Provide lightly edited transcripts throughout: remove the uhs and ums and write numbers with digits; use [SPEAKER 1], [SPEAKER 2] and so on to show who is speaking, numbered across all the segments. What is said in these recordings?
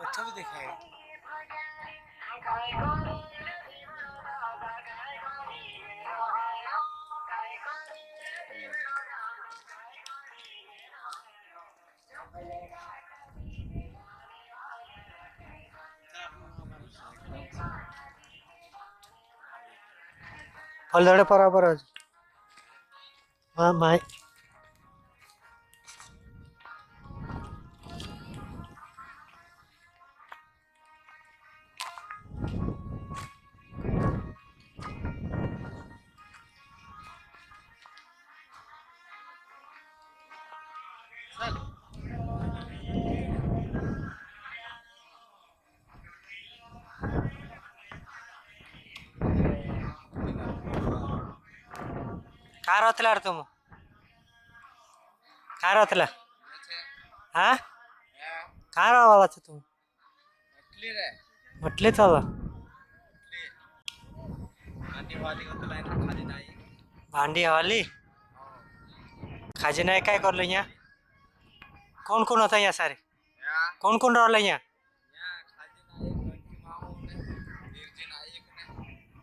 [SPEAKER 1] अच्छा भी देखा है। ऑलरेडी बराबर आहे हाँ माय कार होतला तुम कार होतला हाँ कार आवाला तुम म्हटले चला भांडी हवाली खाजी नाही काय करलं यहाँ कौन कौन होता यहाँ सारे कौन कौन रहा यहाँ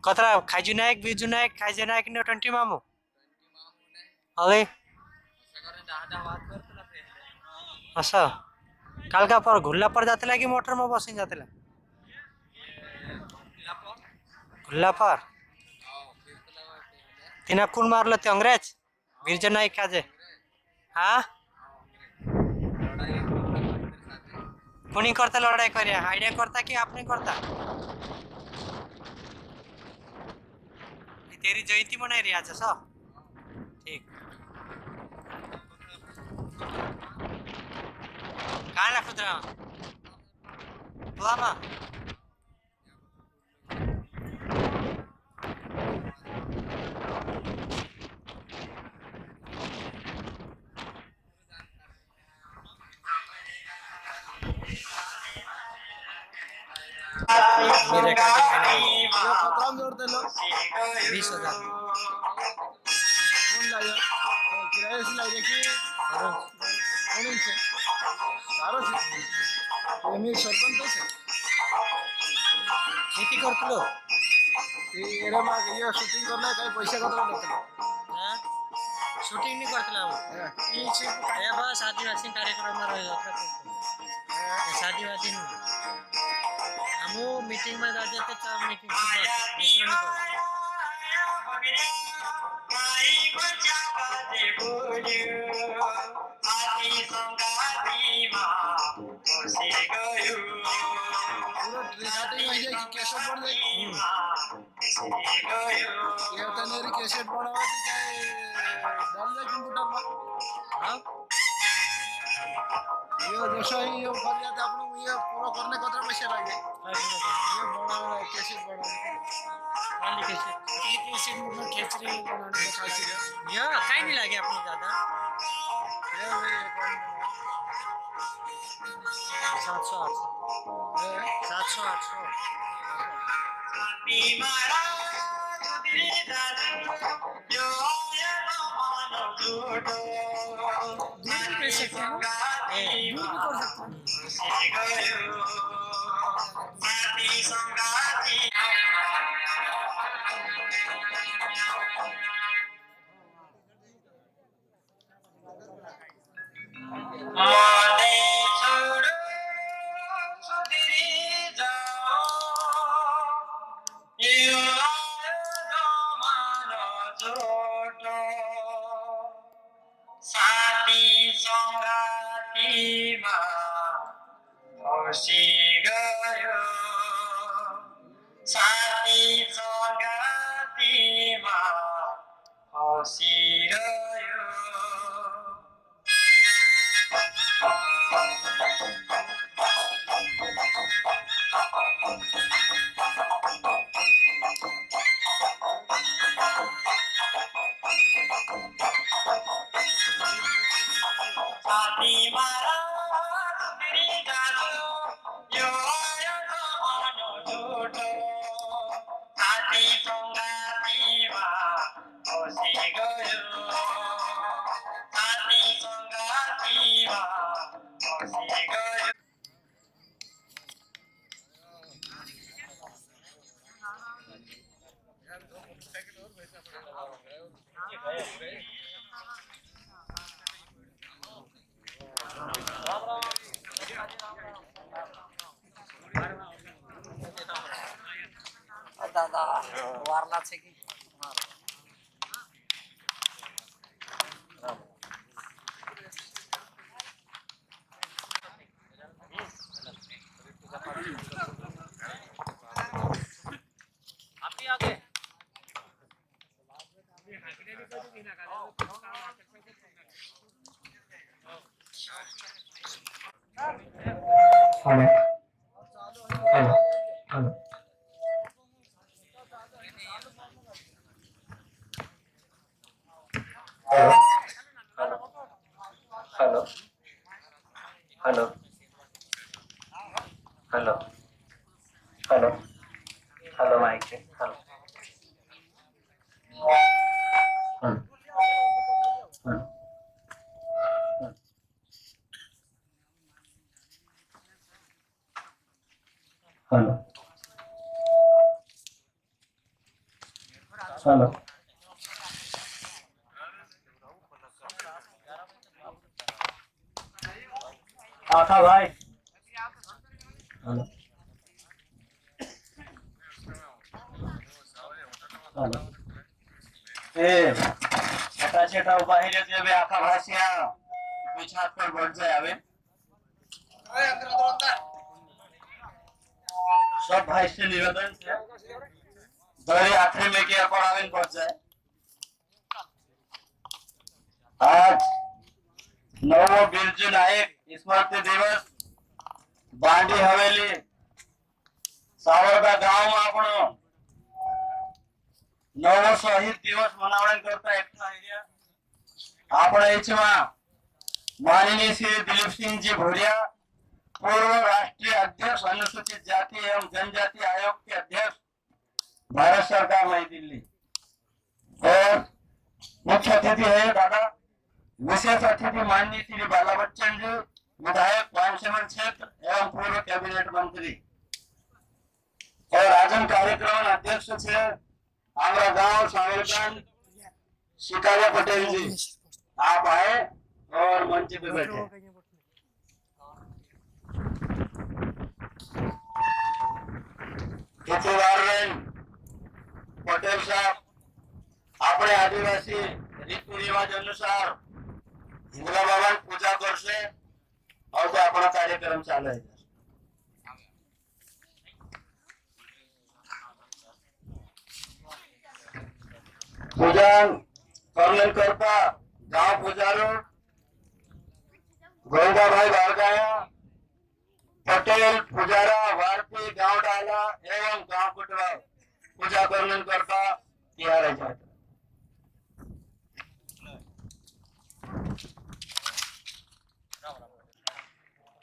[SPEAKER 1] कतरा खाजू नायक बिजू नायक खाजी नायक ने 20 मामू अरे असं काल का पर घुल्ला पर जातला की मोटर में बसून जातला घुल्ला पर तिना कोण मारलं ते अंग्रेज बिरजू नायक खाजे हाँ कोणी करता लढाई करिया आयडिया करता कि आपने करता तेरी जयंती मनाई रही आज सब ठीक काय ना खुदरा बुलामा मेरे का खतरा में जोड़ दे लो 20,000 कौन लाया
[SPEAKER 2] ऐसी लग रही कि कौन से सारो से एमी सरपंच तो से
[SPEAKER 1] नीति करतलो
[SPEAKER 2] एरा मा ये शूटिंग करना काही पैसा कतरा देतलो
[SPEAKER 1] हां शूटिंग नहीं करतला हम
[SPEAKER 2] ये से
[SPEAKER 1] ये बस आदिवासी कार्यक्रम में रह जाता शादी वादी नहीं हम मीटिंग में जा जाते तब मीटिंग से बस दूसरा नहीं करते
[SPEAKER 2] पूरा रिकॉर्डिंग हो जाए कि कैसेट बन जाए ये तो मेरी कैसेट बनावा थी चाहे डाल दे कंप्यूटर में
[SPEAKER 1] हाँ
[SPEAKER 2] ये जैसा ही ये कर जाता आप लोग ये पूरा करने को तो पैसे लगे ये बनाना कैसेट बनाना
[SPEAKER 1] वाली कैसे
[SPEAKER 2] ये कैसेट मतलब खिचड़ी बनाने का खासी है
[SPEAKER 1] ये कहीं नहीं लगे अपने ज्यादा
[SPEAKER 2] ये
[SPEAKER 1] 700 800 700 800
[SPEAKER 2] दूर भी कर सकते हैं दूर भी कर सकते हैं
[SPEAKER 1] साथी संगातीमा फसी गयो साथी संगातीमा फसी गयो साथी मारा बिरी जानो यो आयो जमानो झुटो साथी संगातीमा फसी गयो साथी संगातीमा फसी गयो
[SPEAKER 3] दादा वारला छे कि
[SPEAKER 1] hello hello hello hello hello hello hello hello mic check hello hello hello hello आका भाई हेलो हेलो ए छटा छटा बाहर जेबे आका भासिया कोई छात पर बैठ जाए आवे सब भाई से निवेदन है दौरे आखिरी में क्या पढ़ावेन पड़ जाए आज 9 बिरजू नायक स्मृति दिवस बांडी हवेली सावरदा गांव में आपनो 9 शहीद दिवस मनावण करता एकठा एरिया આપણે એચમાં माननीय श्री दिलीप सिंह जी भोरिया पूर्व राष्ट्रीय अध्यक्ष अनुसूचित जाति एवं जनजाति आयोग के अध्यक्ष भारत सरकार नई दिल्ली और मुख्य अतिथि है दादा विशेष अतिथि माननीय श्री बाला बच्चन जी, विधायक पानसेवन क्षेत्र एवं पूर्व कैबिनेट मंत्री और आजम कार्यक्रम अध्यक्ष छे आमरा गांव सावलगंज शिकारिया पटेल जी, आप आए और मंच पे बैठे। पटेल साहब अपने आदिवासी रीति रिवाज अनुसार हिंदला बाबा पूजा करसे और तो अपना कार्यक्रम चालू है। पूजा करने करता गांव पुजारो गोविंदा भाई बारगाया पटेल पुजारा वारती गांव डाला एवं गांव कुटवा पूजा करने करता तैयार है जाता।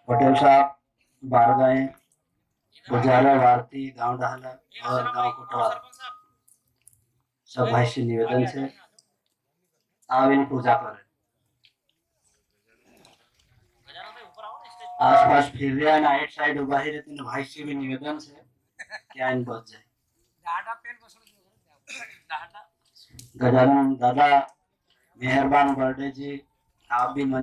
[SPEAKER 1] पटेल साहब बारगाए पुजारा वारती गांव डाला और गांव कुटवा सब भाई से निवेदन से आविन पूजा करे। आसपास फिर रहे हैं नाइट साइड उबा ही रहते हैं भाई से भी निवेदन से क्या इन बच जाए। गजानन दादा मेहरबान बर्थडे जी आप भी मन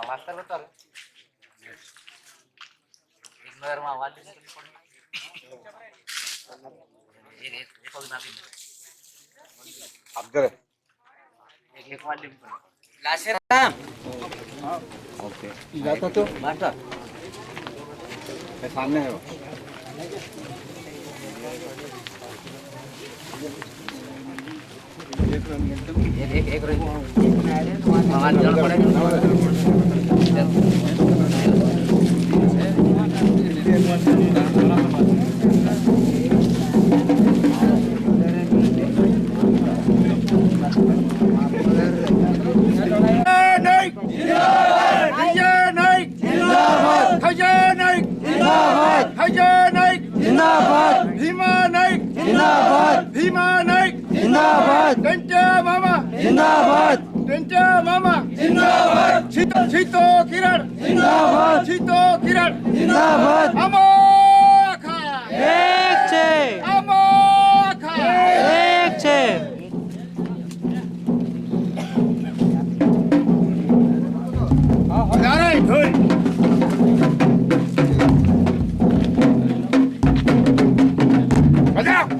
[SPEAKER 3] master betul. Ignore mah wali ini kalau nanti. एक वाली लाशेराम
[SPEAKER 2] ओके जाता तो
[SPEAKER 3] मास्टर
[SPEAKER 2] सामने है वो
[SPEAKER 3] एक रोज हमारे जाना पड़ेगा
[SPEAKER 2] भीमा नाईक जिंदाबाद भीमा नाईक जिंदाबाद त्यांच्या मामा जिंदाबाद त्यांच्या मामा जिंदाबाद शीतो किरण जिंदाबाद शीतो किरण जिंदाबाद अमोखा एक छे अमोखा एक छे नारायण ढोल बजाओ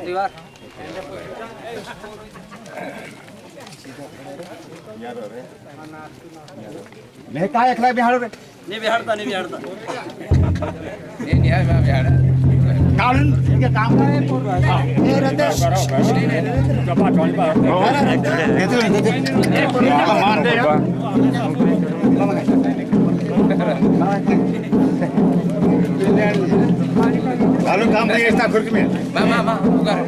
[SPEAKER 3] परिवार
[SPEAKER 4] मैं काय एकला बिहार रे
[SPEAKER 3] नहीं बिहारता नहीं बिहारता
[SPEAKER 4] कानून इनके काम का है ये रहते कपा चोल पा मान दे चालू काम नहीं ऐसा खुर्ची में
[SPEAKER 3] मामा उधर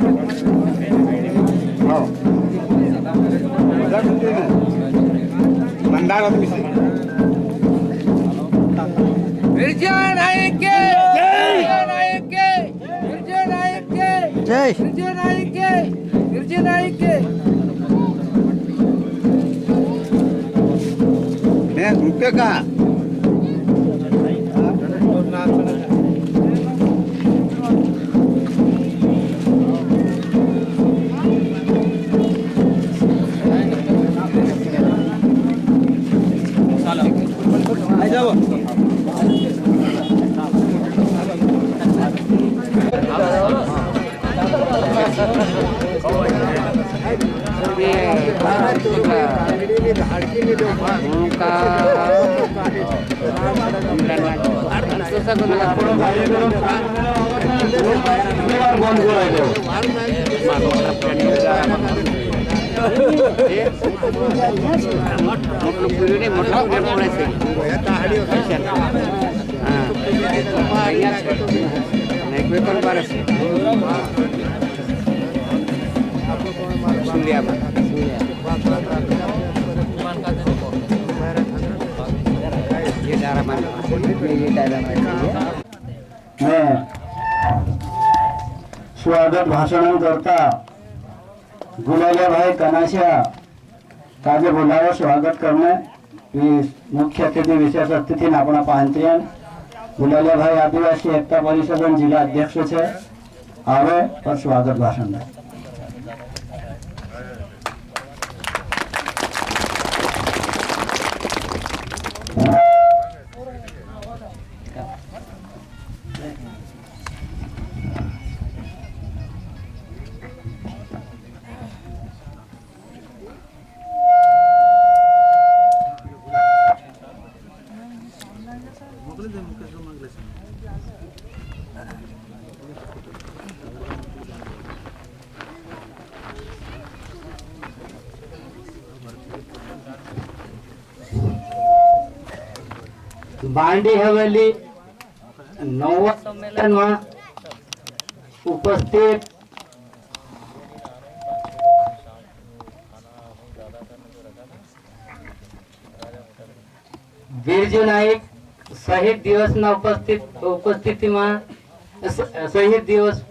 [SPEAKER 4] मंदार आदमी से
[SPEAKER 3] विजय नायक के विजय नायक के विजय नायक के
[SPEAKER 2] जय
[SPEAKER 3] विजय नायक के विजय नायक के
[SPEAKER 4] मैं रुके का
[SPEAKER 1] मैं स्वागत भाषण करता गुलाले भाई कनाशिया ताजे बोलावे स्वागत करने मुख्य अतिथि विशेष अतिथि अपना पांत्रियन गुलाले भाई आदिवासी एकता परिषद जिला अध्यक्ष है आवे और स्वागत भाषण दे बांडी हवेली 9वा सम्मेलन में उपस्थित बिरजू नाईक शहीद दिवस न उपस्थिति में शहीद दिवस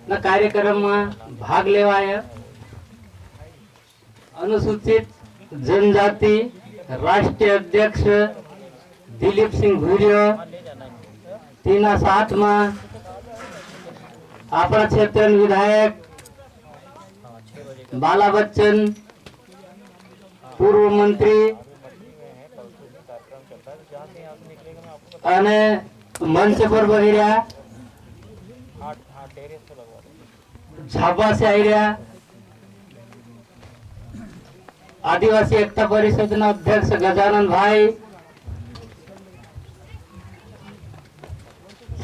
[SPEAKER 1] न कार्यक्रम में भाग लेवाया अनुसूचित जनजाति राष्ट्रीय अध्यक्ष दिलीप सिंह भूरिया तीना साथ में अपना क्षेत्र विधायक बाला बच्चन पूर्व मंत्री अने मंच पर बही रहा झापा से आई रहा आदिवासी एकता परिषद ना अध्यक्ष गजानन भाई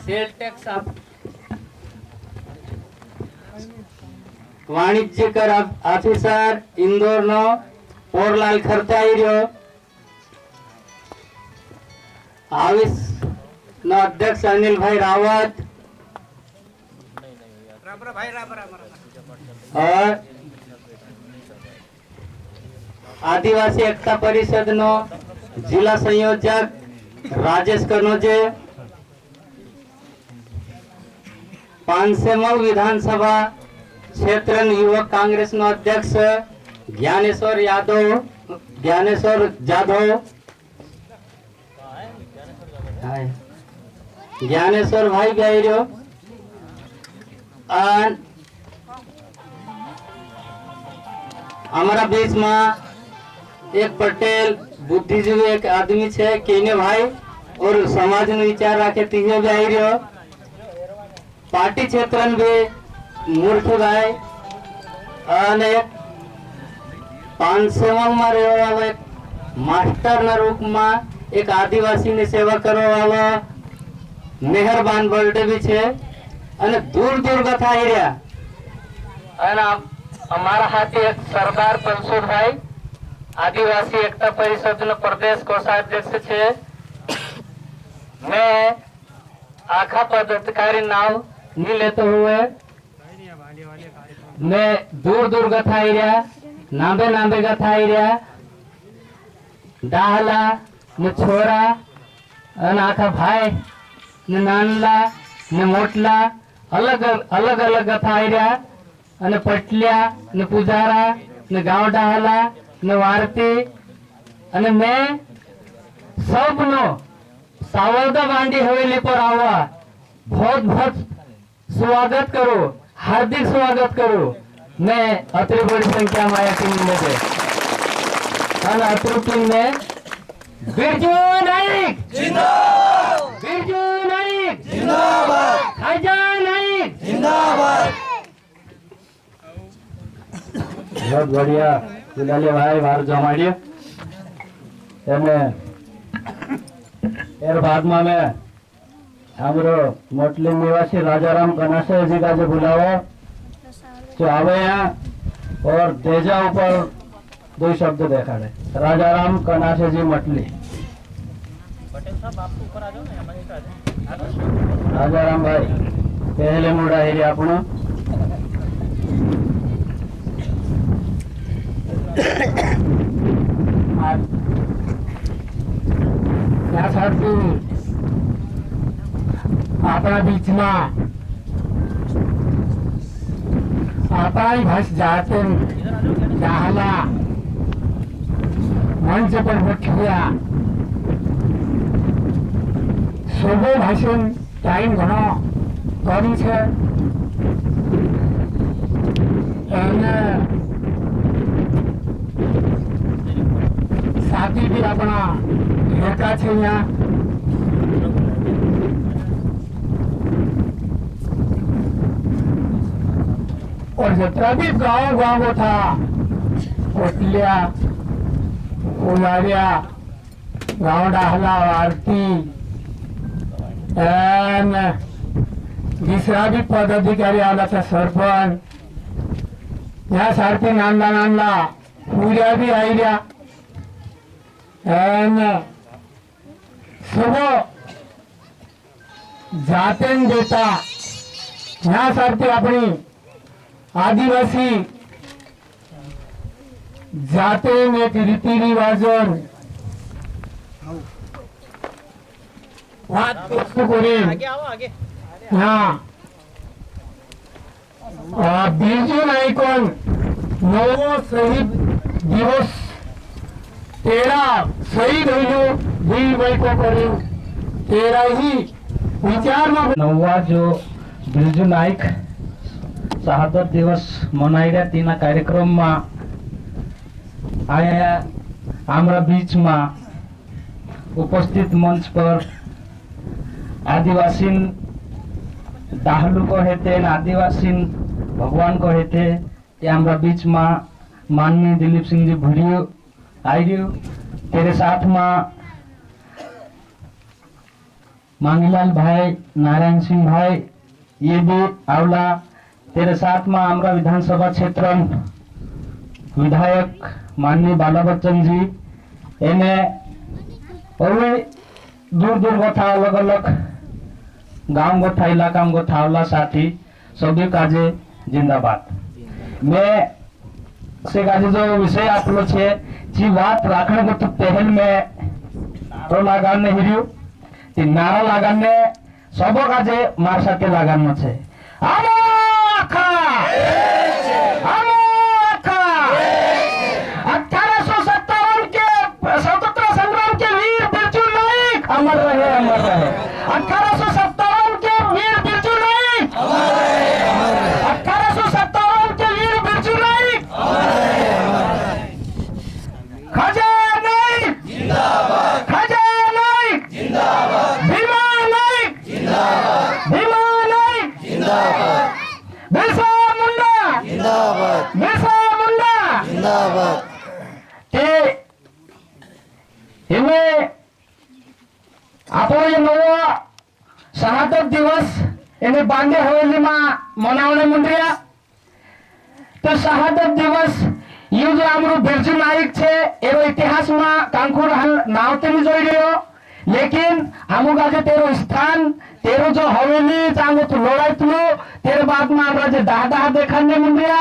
[SPEAKER 1] सेल टैक्स वाणिज्य कर officer Indore no Porlal खर्चाई आविस no अध्यक्ष अनिल भाई रावत और आदिवासी एकता परिषद नो जिला संयोजक राजेश कनोजे 500 विधानसभा क्षेत्र युवक कांग्रेस नो अध्यक्ष ज्ञानेश्वर जाधव ज्ञानेश्वर भाई गैरो हमारा बीच में एक पटेल बुद्धिजीवी एक आदमी छे केने भाई और समाज में विचार रखे तीहे भी आई रहो पार्टी क्षेत्र भी મૂર્તિભાઈ અને પાનસેવનમાં રહેવાવાળો એક માસ્ટરના રૂપમાં એક આદિવાસીની સેવા કરવાવાળો મહેરબાન બર્થડે બી છે અને દૂર દૂર કથા આવી રહ્યા અને અમારા હાથે એક સરદાર પંસુભાઈ आदिवासी एकता परिषद न प्रदेश कोषाध्यक्ष छे। मैं आखा पदाधिकारी नाव नहीं लेते हुए मैं दूर दूर गथा एरिया नाबे नाबे गथा एरिया डाहला न छोरा न आखा भाई न नानला न मोटला अलग अलग अलग गथा एरिया न पटलिया न पुजारा न गांव डाहला न वारती અને मैं सबनो सावरदा बांडी हवेली पर आवा बहुत बहुत स्वागत करो, हार्दिक स्वागत करो। मैं अति बड़ी संख्या में आया टीम में से और अति टीम में बिरजू नाइक जिंदाबाद, बिरजू नाइक जिंदाबाद, खाजा नाइक जिंदाबाद। बहुत बढ़िया दुलाले भाई बाहर जमाड़िए एर बाद में मैं हमरो मोटली निवासी राजाराम कनासे जी का जो बुलावा जो आवे यहाँ और देजा ऊपर दो शब्द देखा है। राजाराम कनासे जी मटली राजाराम भाई पहले मुड़ा है अपनो त्यासाठी आपल्या बीचमा आपली भाष जाते डाहला मंच पर बैठिया सोबो भाषण टाइम घणो कमी छे અને साथी भी अपना लेका छे यहाँ और जितना भी गाँव गाँव था कोटलिया उलारिया गाँव डाहला आरती एन दूसरा भी पदाधिकारी आला था सरपंच यहाँ सारथी नांदा नांदा पूजा भी आई गया सुबह जाते देता यहाँ सारथी अपनी आदिवासी जाते एक रीति रिवाजन बिरजू नाइकोन नवो शहीद दिवस तेरा शहीद हुई वीर बैठो करी तेरा ही विचार में नवा जो बिरजू नाइक शहादत दिवस मनाई रहा तीना कार्यक्रम में आया हमारा बीच में उपस्थित मंच पर आदिवासी दाहलू को हेते आदिवासी भगवान को हेते हमारा बीच में माननीय दिलीप सिंह जी भुरियो आई तेरे साथ में मांगीलाल भाई नारायण सिंह भाई ये भी आवला तेरे साथ में हमारा विधानसभा क्षेत्र विधायक माननीय बाला बच्चन जी एने और दूर दूर गथा अलग अलग गांव गथा इलाका गथा आवला साथी सभी काजे जिंदाबाद। मैं से काजे जो विषय आपलो छे जी बात राखने को तो पहल में तो लगान ने हिरियो ती नारा लगान ने सबो काजे मार साथे लगान में छे आमो आखा 1857 के स्वतंत्रता संग्राम के वीर बिरजू नाइक अमर रहे 1857 के वीर बिरजू नाइक अमर रहे 1857 के वीर बिरजू नाइक अमर रहे खाजा नाइक जिंदाबाद, खाजा नाइक जिंदाबाद, भीमा नाइक जिंदाबाद, भीमा नाइक जिंदाबाद, बिरसा આપણો એ નવો શહાદત દિવસ એને બાંગે હવેલીમાં મનાવણે મંડ્યા તો શહાદત દિવસ યું જો આપણું બિરજુ નાયક છે એનો ઇતિહાસમાં કાંકુર હાલ નાવ તેની જોઈ રહ્યો लेकिन अमुक आज तेरो स्थान तेरो जो हवेली चांगो तू लोड़ायतलो तेरे बाद में हमरा जे दाह देखाने मंडिया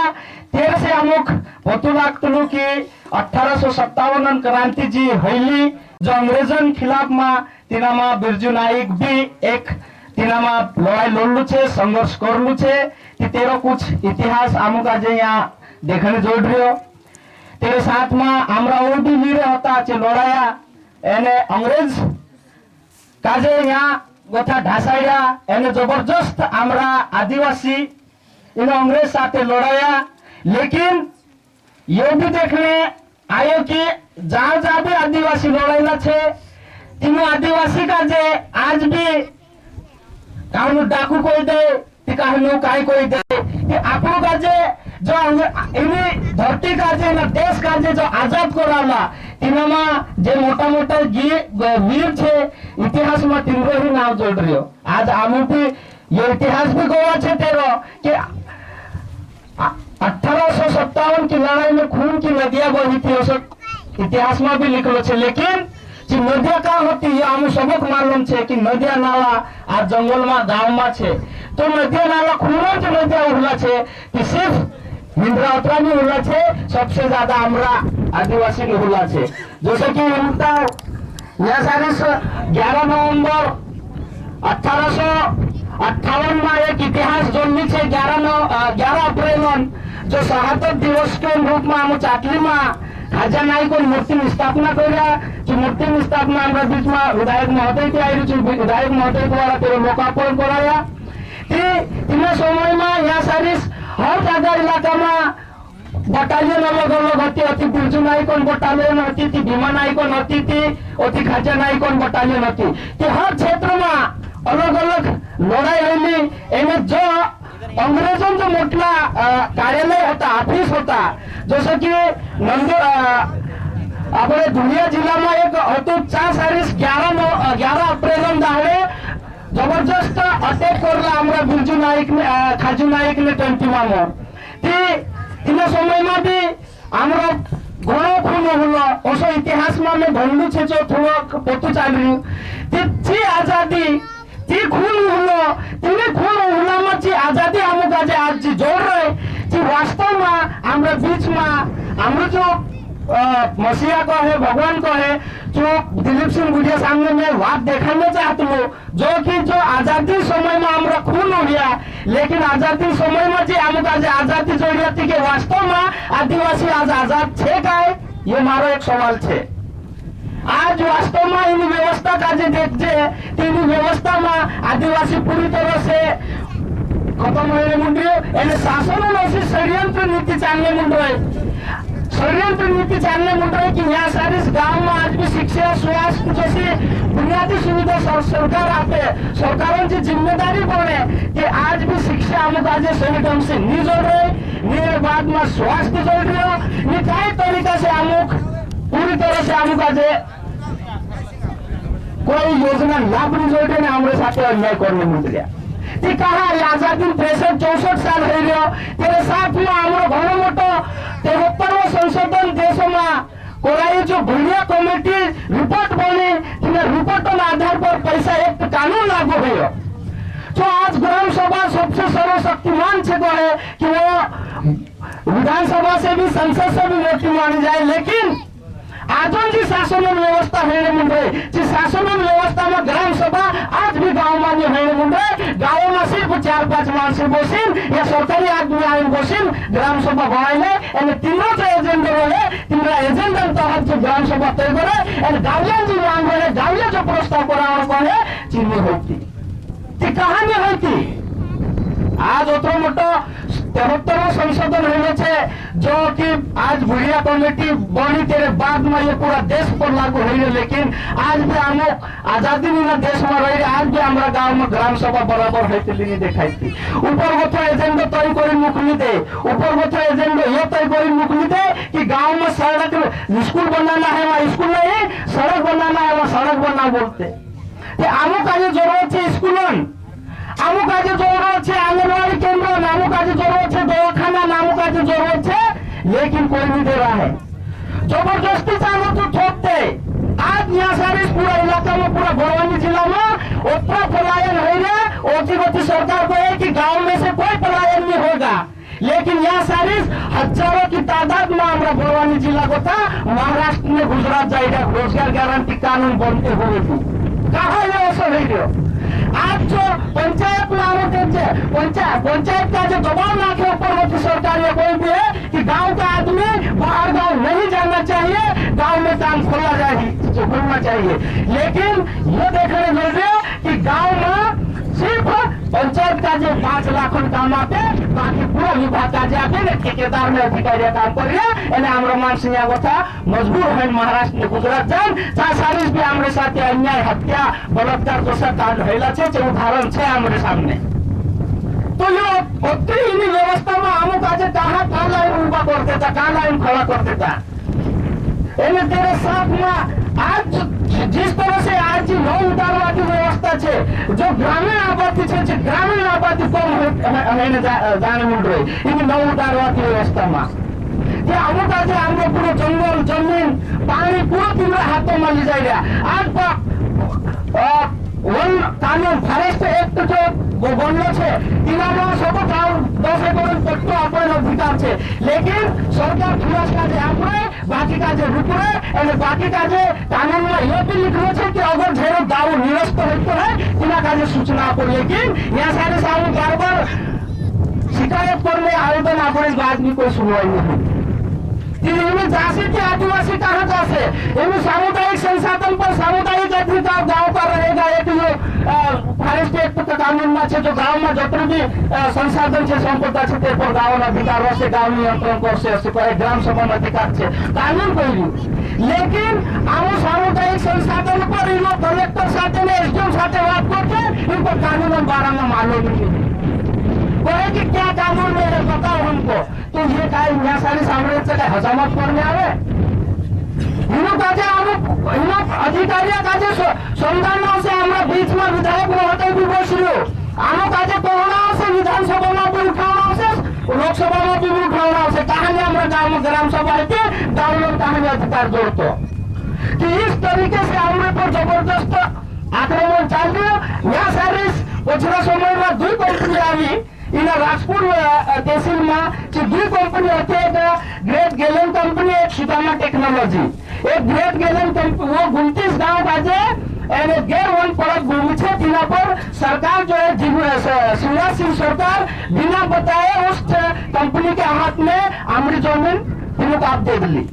[SPEAKER 1] तेरे से अमुक होतु लागतलो कि 1857 क्रांति जी हईली जो अंग्रेजन खिलाफ में तिनामा बिरजू नायक भी एक तिनामा लड़ाई लड़लू छे संघर्ष करलू छे कि तेरो कुछ इतिहास अमुक आज यहाँ देखने जोड़ रह्यो तेरे साथ में हमरा और भी वीर होता चे लड़ाया एने अंग्रेज काजे यहाँ गोथा ढासाया एने जबरदस्त आमरा आदिवासी इन अंग्रेज साथे लड़ाया लेकिन ये भी देखने आयो कि जहाँ जहाँ भी आदिवासी लड़ाईला छे तीनों आदिवासी का जे आज भी काहनु डाकू कोई दे ती काहनु काई कोई दे कि आपको का जे जो इनी धरती का जे ना देश का जे जो आजाद कराला तिनामा जे मोटा मोटा वीर छे इतिहास में तिम्रो ही नाम जोड़ रह्यो आज आमु भी ये इतिहास भी गोवा छे तेरो कि 1857 की लड़ाई में खून की नदियां बही थी उस इतिहास में भी लिखलो छे लेकिन जी नदियां कहाँ होती है हमें सबक मालूम छे कि नदियां नाला आज जंगल में गांव में छे तो नदियां नाला खूनों जो नदियां उड़ला छे कि सिर्फ इंद्रावती में उड़ला छे सबसे ज्यादा हमरा आदिवासी में उड़ला छे जैसे कि उनका यह सारी 11 नवंबर 1858 में एक इतिहास जोड़नी छे 11 अप्रैल जो शहादत दिवस के रूप में हम चाटली में खाजा नायक मूर्ति स्थापना करा जो मूर्ति स्थापना हमारा बीच में विधायक महोदय की आई विधायक महोदय द्वारा तेरे लोकार्पण कराया समय में यहाँ सारी हर जगह इलाका में बटालियन अलग अलग होती बिरजू नायकोन बटालियन होती थी भीमा नायकोन होती थी होती खाजा नायकोन बटालियन होती थी हर क्षेत्र में अलग अलग लड़ाई हुई एने जो अंग्रेजों जो मोटला कार्यालय होता ऑफिस होता जैसे कि अपने धुलिया जिला में एक होतो 11 अप्रैल दाड़े जबरदस्त अटैक करला हमरा बिरजू नायक ने खाजू नायक ने 20 मोर ती समय में भी हमरा घणो खून हुलो ओसो इतिहास में मैं भंडू छे जो थोड़ो पोतु चाल रही ती आजादी ती खून हुलो तिने खून हुला में जी आजादी हमो काजे आज जी जोड़ रहे जी वास्तव में हमरा बीच में हमरो जो मसीहा को है भगवान को है जो दिलीप सिंह गुड़िया सामने में बात दिखाना चाहते हो जो कि जो आजादी समय में हमरा खून हो गया लेकिन आजादी समय में जी हम आजादी जोड़ी थी कि वास्तव में आदिवासी आज आजाद छे का है ये मारो एक सवाल छे आज वास्तव में इन व्यवस्था का जे देखजे इन व्यवस्था में आदिवासी पूरी तरह से खत्म होने मुंडियो एने शासन में षड्यंत्र नीति चालने मुंडो षड्यंत्र नीति चालने मुंडो कि यहाँ सारे गांव में आज भी शिक्षा स्वास्थ्य जैसी बुनियादी सुविधा सरकार आते सरकारों की जिम्मेदारी बने कि आज भी शिक्षा हम आज सही ढंग से नहीं जोड़ रहे नहीं बाद में स्वास्थ्य जोड़ रहे हो नहीं कई तरीका से अमुक पूरी तरह से अमुक आज कोई योजना लाभ नहीं जोड़ रहे हमारे साथ अन्याय करने मुद्रिया कहा आजादी 63-64 साल हो गया तेरे साथ में हमारा घणो मोटो 73वां संशोधन देश में कोराई जो भूलिया कमेटी रिपोर्ट बनी रिपोर्ट आधार पर पैसा एक कानून लागू हुआ जो आज ग्राम सभा सबसे सर्वशक्तिमान क्षेत्र है कि वो विधानसभा से भी संसद से भी मोटी मानी जाए लेकिन आजन जी शासन व्यवस्था होने मुंडे जी शासन व्यवस्था में ग्राम सभा आज भी गांव में होने मुंडे गाँव में सिर्फ 4-5 मानसी बसिन या सरकारी आदमी आइन बसिन ग्राम सभा बनाइले एने तीनों जो एजेंडा रहे तीनों एजेंडा तहत जो ग्राम सभा तय करे एने गाँवियन जी मांग रहे गाँविया जो प्रस्ताव करावण कहे चिन्ह होती ती कहानी होती आज उतना मोटो 73वां संशोधन होने छे जो कि आज भूलिया कमेटी बनी तेरे बाद में ये पूरा देश पर लागू हुई लेकिन आज भी हम आजादी ना देश में रही आज भी हमारा गांव में ग्राम सभा बराबर होती नहीं दिखाई थी ऊपर गोथा एजेंडा तय कर मुकली दे ऊपर गोथा एजेंडा ये तय कर मुकली दे कि गांव में सड़क स्कूल बनाना है वहाँ स्कूल नहीं सड़क बनाना है वहाँ सड़क बना बोलते તે આમુક આજે જરૂર છે સ્કૂલોન, આમુક આજે જરૂર છે આંગણવાડી કેન્દ્ર, આમુક આજે જરૂર છે દવાખાના, આમુક આજે જરૂર છે, लेकिन कोई नहीं दे रहा है। जबरदस्ती चाहो तो ठोकते। आज यहाँ सारे पूरा इलाका में, पूरा बड़वानी जिला में उतना पलायन है ना, ओटी सरकार को है कि गांव में से कोई पलायन नहीं होगा, लेकिन यहाँ सारे हजारों की तादाद में हमारा बड़वानी जिला को था, महाराष्ट्र में गुजरात जाएगा रोजगार गारंटी कानून बनते हुए भी कहा है ऐसा नहीं रहो। आज जो पंचायत में आने देते, पंचायत का जो दबाव नाखे ऊपर होती सरकार या कोई भी है कि गांव का आदमी बाहर गांव नहीं जाना चाहिए, गांव में काम खोलना चाहिए, लेकिन ये देखने मिल रहा है कि गांव में सिर्फ पंचायत का जो 5 लाख काम आते, बाकी पूरा विभाग का जो आते ठेकेदार में अधिकारी काम कर रहा है। हमारा मानसिंह था मजबूर है महाराष्ट्र में गुजरात जान, सारी भी हमारे साथ अन्याय, हत्या, बलात्कार जैसा कांड होगा है, उदाहरण है हमारे सामने। तो ये इन्हीं व्यवस्था में अमुक आज कहाँ लाइन उबा कर देता, कहाँ लाइन खड़ा कर देता। तेरे साथ में आज जिस तरह से आज नौ उदारवादी व्यवस्था है, जो ग्रामीण आबादी है, ग्रामीण आबादी कम जाने मिल रही इन नौ उदारवादी व्यवस्था में अमुक आज हमारे पूरे जंगल जमीन पानी पूरा तीव्र हाथों में ले जाए। आज वन कानून फॉरेस्ट एक्ट जो बनलो है, सब 10 एकड़ तक अपन अधिकार है, लेकिन सरकार थोड़ा का आपने बाकी का रुपये और बाकी का कानून में यह भी लिखलो है कि अगर झेरो दारू निरस्त होते है तिना का सूचना आपको, लेकिन यहाँ सारे सामने बार बार शिकायत करने आवेदन अपने बात की कोई सुनवाई नहीं। इनमें जासे कि आदिवासी कहाँ जासे, इनमें सामुदायिक संसाधन पर सामुदायिक अधिकार गांव का रहेगा। एक जो फॉरेस्ट एक्ट का कानून में जो गांव में जितने भी संसाधन है संपदा है पर गांव अधिकार से गांव नियंत्रण कर ग्राम सभा में अधिकार है कानून कोई, लेकिन आम सामुदायिक संसाधन पर इन कलेक्टर साथ एसडीएम साथ बात करते इनको कानून बारे में मालूम नहीं बोले कि क्या कानून में है बताओ हमको। तो ये का यहाँ सारी साम्राज्य का हजामत करने आवे अधिकारियों का संधान से हमारा बीच में विधायक महोदय भी बस रहे आनो का कोरोना से विधानसभा में भी उठाना से लोकसभा में भी उठाना से कहानी हमारे गाँव में ग्राम सभा है गाँव में कहानी अधिकार जोड़ते कि इस तरीके से हमारे पर जबरदस्त आक्रमण चल रहा। यहाँ सारे पिछला समय में 2 कंपनी आई इन राजपुर तहसील में 2 कंपनी होती है, ग्रेट गेलन कंपनी, एक सुदामा टेक्नोलॉजी। एक ग्रेट गेलन कंपनी वो 29 गांव का गैर वन परत भूमि है, जिला पर सरकार जो है शिवराज सिंह सरकार बिना बताए उस कंपनी के हाथ में हमारी जमीन तीनों को आप दे दी।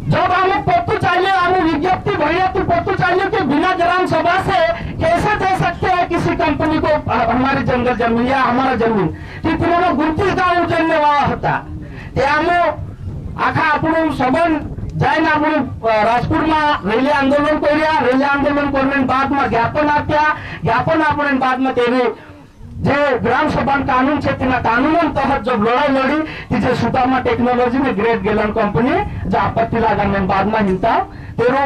[SPEAKER 1] जब हमें पत्र चाहिए, हमें विज्ञप्ति भैया तो पत्र चाहिए कि बिना ग्राम सभा से कैसे दे सकते हैं किसी कंपनी को हमारी जंगल जमीन या हमारा जमीन कि 29 गांव उजड़ने वाला होता। आखा अपने सबन जाए राजपुर में रेली आंदोलन कर रेली आंदोलन करने बाद में ज्ञापन आत्या ज्ञापन आपने बाद में तेरे जे ग्राम सभा कानून है कानून तहत जब लड़ाई लड़ी तीजे सुदामा टेक्नोलॉजी में ग्रेट गेलन कंपनी जो आपत्ति लगाने बाद में हिंसा तेरो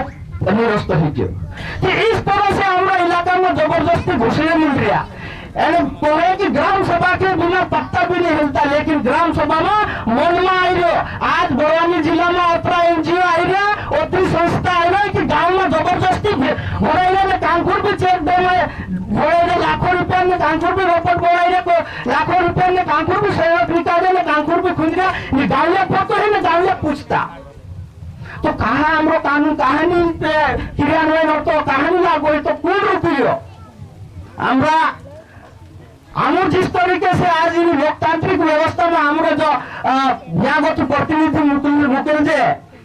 [SPEAKER 1] निरस्त हो गया। इस तरह से हमारा इलाका में जबरदस्ती घुसने मिल रहा है कि ग्राम सभा के बिना पत्ता भी नहीं हिलता, लेकिन ग्राम सभा में मन में आई रहे। आज बड़वानी जिला में अतरा एनजीओ आई रहा, उतनी संस्था आई रही कि गाँव में जबरदस्ती घोड़े में कांकुर भी चेक दे घोड़े लाखों रुपया में कांकुर भी रोपट बोड़े लाखों रुपया में कांकुर भी सहयोग निकाले में कांकुर भी खुद गया गाँव फोटो है ना गाँव पूछता। तो कहा हमारा कानून कहानी क्रियान्वयन होता कहानी लागू है तो कौन रुपये हमारा हम जिस तरीके से आज इन लोकतांत्रिक व्यवस्था में हमारे जो न्यायगत प्रतिनिधि मुकेल जे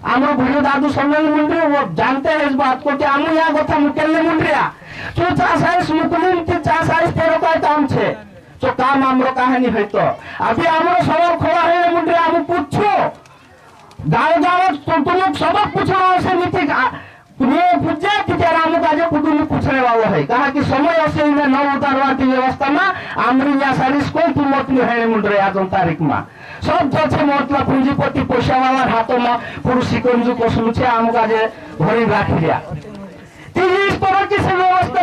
[SPEAKER 1] हमारे भिड़ो दादू सम्मेलन मंत्री वो जानते हैं इस बात को कि हम यहाँ गोथा मुकेल मंत्रिया तो 4 साइज मुकुलिन के 4 साइज 13 का काम छे तो काम हमारो कहानी है। तो अभी हमारो सवाल खड़ा है मंत्री हम पूछो गाँव तुम सबक पूछना से नीति पूछे कि रामू का पूछने वाला है कहा कि समय से नौ उतारवादी व्यवस्था में आमरी या सारी कोई कीमत नहीं है मुंडरे आज तारीख में सब जो मतलब पूंजीपति पैसा वाला हाथों में पुरुष सिकंजू को सुनछे आम का भरी राखी दिया। इस तरह की व्यवस्था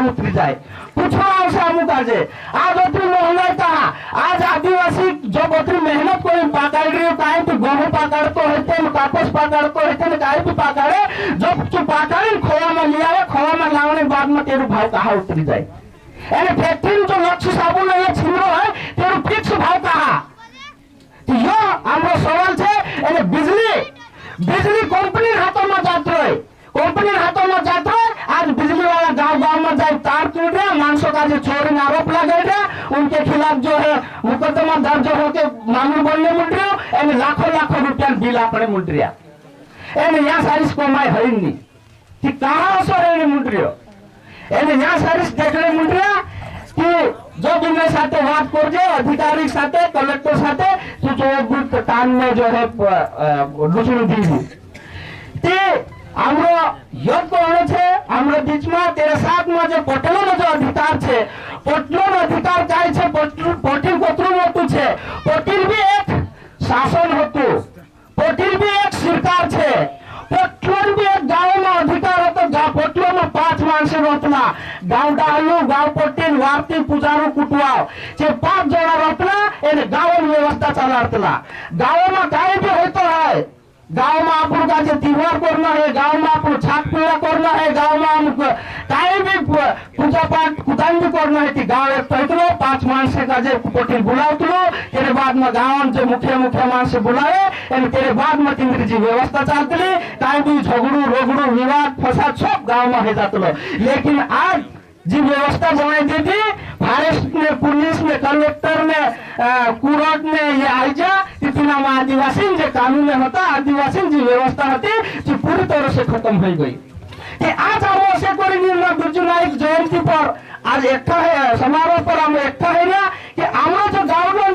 [SPEAKER 1] ऊपर उतरी जाए कुछ से अमुक आज आज अति महंगाई कहा आज आदिवासी जब अति मेहनत कोई पकड़ रही काहे तो गेहूं पकड़ तो होते कापस पकड़ तो होते काहे भी पकड़े जब तू पकड़े खोया में लिया खोया में लाने बाद में तेरे भाव कहा उतरी जाए फैक्ट्री में जो लक्ष्य साबुन है ये छिम्रो है तेरे फिक्स भाव कहा तो यो हमरो सवाल है बिजली कंपनी हाथों में जात रहे कंपनी हाथों में जात रहे आज बिजली वाला गांव में जाए तार टूट रहा मानसों का जो चोरी आरोप लगा रहा उनके खिलाफ जो है मुकदमा दर्ज होके मामले बनने मुड़ रहे हो लाखों रुपया बिल अपने मुड़ रहा यहाँ सारी कमाई है नहीं कि कहाँ से मुड़ रही हो यहाँ सारी देखने मुड़ रहा कि जो दिन साथ बात कर जो अधिकारी साथ कलेक्टर साथ तो जो कान में जो है दूसरी दी हमरो योग करने छे हमरो बीच में तेरे साथ में जो पटेलों में जो अधिकार छे पटेलों में अधिकार काय छे पटेल कोतरू होतु छे पटेल भी एक शासन होतु पटेल भी एक सरकार छे पटेल भी एक गांव में अधिकार होतो पटेलों में 5 माणसे रचना गांव डालू गांव पटेल वार्ती पुजारू कुटवाव जे 5 जणा रचना एने गांव व्यवस्था चलाडतला गांव में काय भी होतो है गांव में आपको का जो त्योहार करना है गांव में आपको छठ पूजा करना है गांव में हमको काई भी पूजा पाठ कुदान भी करना है कि गांव एक पैतलो 5 मानस का जो पटेल बुलाओ तेरे बाद में गांव जो मुख्य मानस बुलाए तेरे बाद में तिंद्री जी व्यवस्था चलती काई भी झगड़ू रोगड़ू विवाद फसाद सब गांव में है जात लेकिन आज जी व्यवस्था बनाई दी थी फॉरेस्ट में पुलिस में कलेक्टर में कोर्ट में ये आइजा इतना में आदिवासी जो कानून में होता आदिवासी जी व्यवस्था होती जो पूरी तरह से खत्म हो गई कि आज हम ऐसे करेंगे बिरजू नायक जयंती पर आज एकठा है समारोह पर हम एकठा है ना कि हमारा जो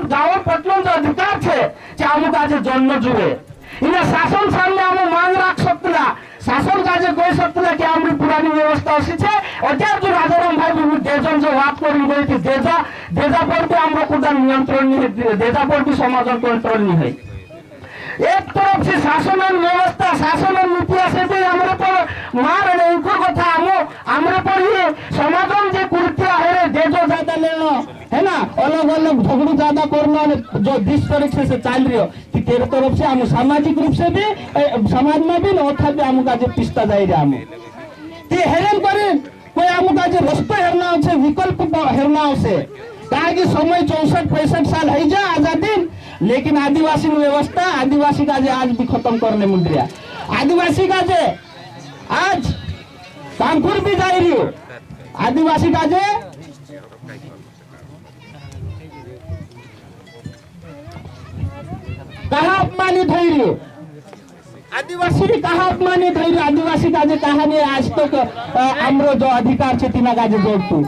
[SPEAKER 1] गाँव पटलों जो अधिकार थे हम आज जन्म जुए इन्हें शासन सामने हम मांग रख सकता शासन काजे कह सकता कि हमारी पुरानी व्यवस्था अच्छी है और जो राजाराम भाई देजन जो बात कर गई थी देजा पर भी हम खुदा नियंत्रण नहीं है देजा पर भी समाधान कंट्रोल नहीं है एक तरफ से शासन और व्यवस्था शासन और नीति से भी हमारे पर मार नहीं को कथा हमारे पर ये समाधान जो कुर्तिया है देजो ज्यादा लेना है ना अलग अलग झगड़ू ज्यादा करना जो जिस तरीके से चल रही हो कि तेरे तरफ से हम सामाजिक रूप से भी समाज में भी अथा भी हम जो पिस्ता जाए हम हेरन करें कोई हम रस्ता हेरना है विकल्प हेरना से कहा कि समय 64-65 साल है जा आजादी लेकिन आदिवासी व्यवस्था आदिवासी का आज भी खत्म करने मुड़ रहा आदिवासी का आज कानपुर भी जा रही हो आदिवासी का कहा अपमानित हो रही हो आदिवासी कहा अपमानित हो आदिवासी का कहा नहीं आज तक हमरो जो अधिकार है तीना का जोड़तू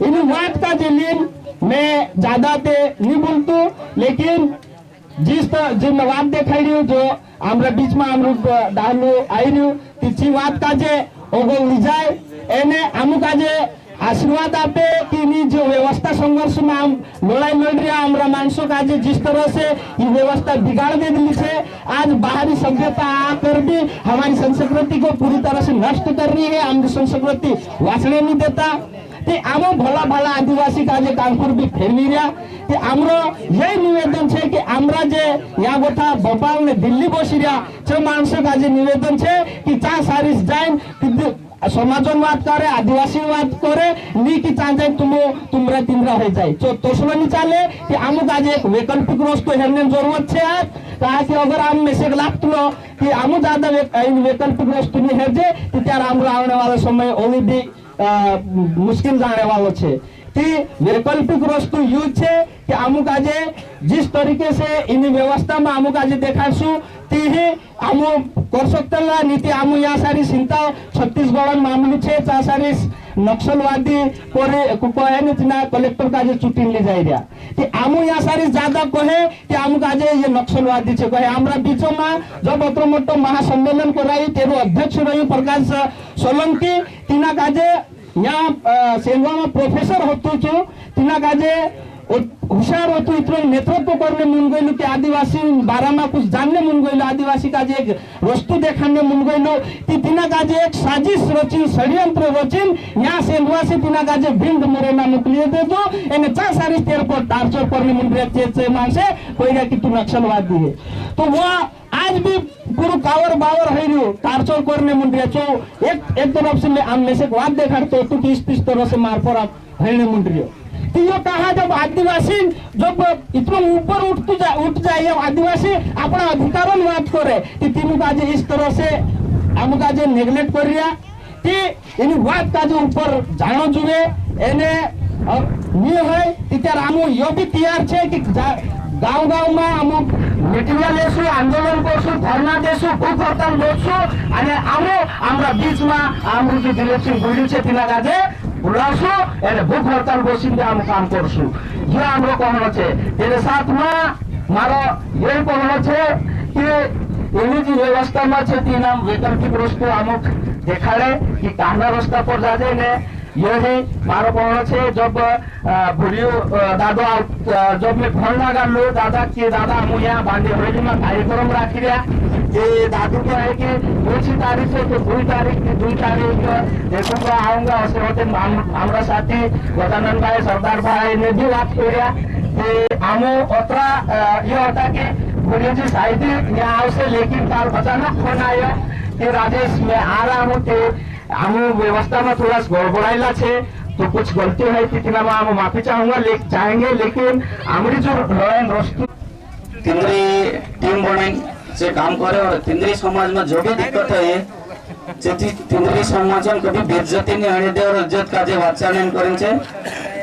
[SPEAKER 1] इन बात का लिन मैं ज्यादा ते नहीं बोलतू लेकिन जिस जिन बात देखा रही जो हमारे बीच में हम डालू आई रही तीसरी बात का जाए एने हम का आशीर्वाद आपे कि जो व्यवस्था संघर्ष में हम लड़ाई लड़ रहे हैं हमारा मानसों का जिस तरह से ये व्यवस्था बिगाड़ दे दी है आज बाहरी सभ्यता आकर भी हमारी संस्कृति को पूरी तरह से नष्ट कर रही है हमारी संस्कृति वाचने नहीं देता आम भला भला आदिवासी का कानपुर भी फेर नहीं रहा हमरो यही निवेदन है कि हमरा यहाँ गोटा भोपाल में दिल्ली बसी रहा मानसों का निवेदन है कि चा सारिस जाए समाजवाद करे आदिवासीवाद करे नी की चाहे तुमरा तिमरा हो जाए तो नहीं चाले कि हमको आज एक वैकल्पिक रस्तो हेरने जरूरत है आज कहा कि अगर हम में से लागतो कि हम ज्यादा वैकल्पिक रस्तो नहीं हेरजे तो त्यार आने वाला समय और भी मुश्किल जाने वालों छे वैकल्पिक रस्तो यूज है कि अमुक आज जिस तरीके से इन व्यवस्था में अमुक आज देखाशु हम कर सकते नीति हम यहाँ सारी चिंता छत्तीसगढ़ मामली छे चा सारी नक्सलवादी कहे कलेक्टर का छुट्टी ले जाए रहा हम यहाँ सारी ज्यादा कहे कि हम आज ये नक्सलवादी छे कहे हमारा बीचों में जब अतो मोटो महासम्मेलन कराई तेरो अध्यक्ष रही प्रकाश सोलंकी तीना काजे यहाँ सेवा में प्रोफेसर होतु छु तीना काजे
[SPEAKER 5] हुशार होतो इथलं नेतृत्व करने मन गइलो कि आदिवासी बारेमा कुछ जानने मन गइलो आदिवासी का एक वस्तु देखाने मन गइलो ती तिना का एक साजिश रची षड्यंत्र रचिन यहाँ सेंधवासी तिना का भिंड मोरेना मुकलिए दे दो एने 4 सारी तेर पर टार्चर करने मन रहे मानसे कोई कि तू नक्सलवादी है तो वह आज भी पूरा कावर बावर है रो टार्चर करने मन रहे तो एक तरफ से हम में से वाद देखा तो किस तरह से मार पर आप हेलने मन रहे तो ये कहा जब आदिवासी जब इतना ऊपर उठ जाए आदिवासी अपना अधिकार में बात करे कि तीनों का इस तरह से हम का नेग्लेक्ट कर रहा कि इन बात का जो ऊपर जानो जुए एने और ये है कि त्यार हम ये भी तैयार छे कि गाँव में हम मटेरियल लेसु आंदोलन करसु धरना देसु भूख हड़ताल लोसु અને আমরা बीचमा हाम्रो जो दिलीप बोली छे तिना काजे बुलासु અને भूख हड़ताल बसिंदे हम काम करसु ये हाम्रो कहना छे तेरे साथ में मारो यही कहना छे कि एनी जी व्यवस्था में छे तीन वैकल्पिक रस्तो अमुक देखाड़े कि कांडा रास्ता पर जाजे ने यही मारो कहना छे जब भूलियो दादा जब मैं फोन लगा लो दादा के दादा हम यहाँ बांधे होली में कार्यक्रम राखी रहा ये दादू को है कि 2 तारीख से तो 2 तारीख देखूंगा आऊंगा ऐसे होते हमारा साथी गजानन भाई सरदार भाई ने भी बात किया कि हम अतरा ये होता कि भूलियो जी शायद यहाँ से लेकिन तार अचानक फोन आया कि राजेश मैं आ रहा हूँ कि हम व्यवस्था में थोड़ा गड़बड़ाइला छे तो कुछ गलती है कि हम माफी चाहूंगा चाहेंगे लेकिन हमारी जो वस्तु
[SPEAKER 1] तिंद्री टीम बनाई से काम करे और तिंद्री समाज में जो भी दिक्कत है तिंद्री समाज कभी बेइज्जती नहीं होने दे और इज्जत का जो वाचारण करे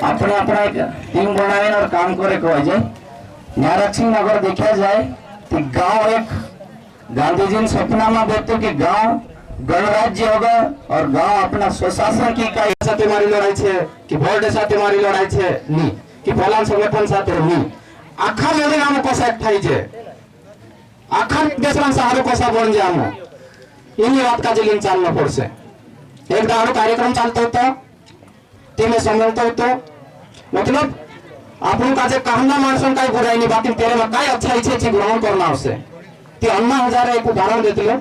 [SPEAKER 1] अपने अपना एक टीम बनाए और काम करे कहे नारायण नगर देखा जाए कि गांव एक गांधी जी सपना में देखते कि गांव गणराज्य होगा और गांव अपना स्वशासन की इकाई साथे मारी लड़ाई है कि बोर्ड साथे मारी लड़ाई है नहीं कि फलान संगठन साथे नहीं आखा मेरे नाम कोसा थाई छे आखा देशराम सारो कोसा बन जाए हम इन्हीं बात का जिलिंग चालना पड़से एक दारू कार्यक्रम चलता होता तेमे संभलता होता मतलब आपन का जे कहना मानसन काय बुराई नहीं बाकी तेरे में काय अच्छा इच्छा छी ग्रहण करना उसे कि अन्ना हजारे एक उदाहरण देते लो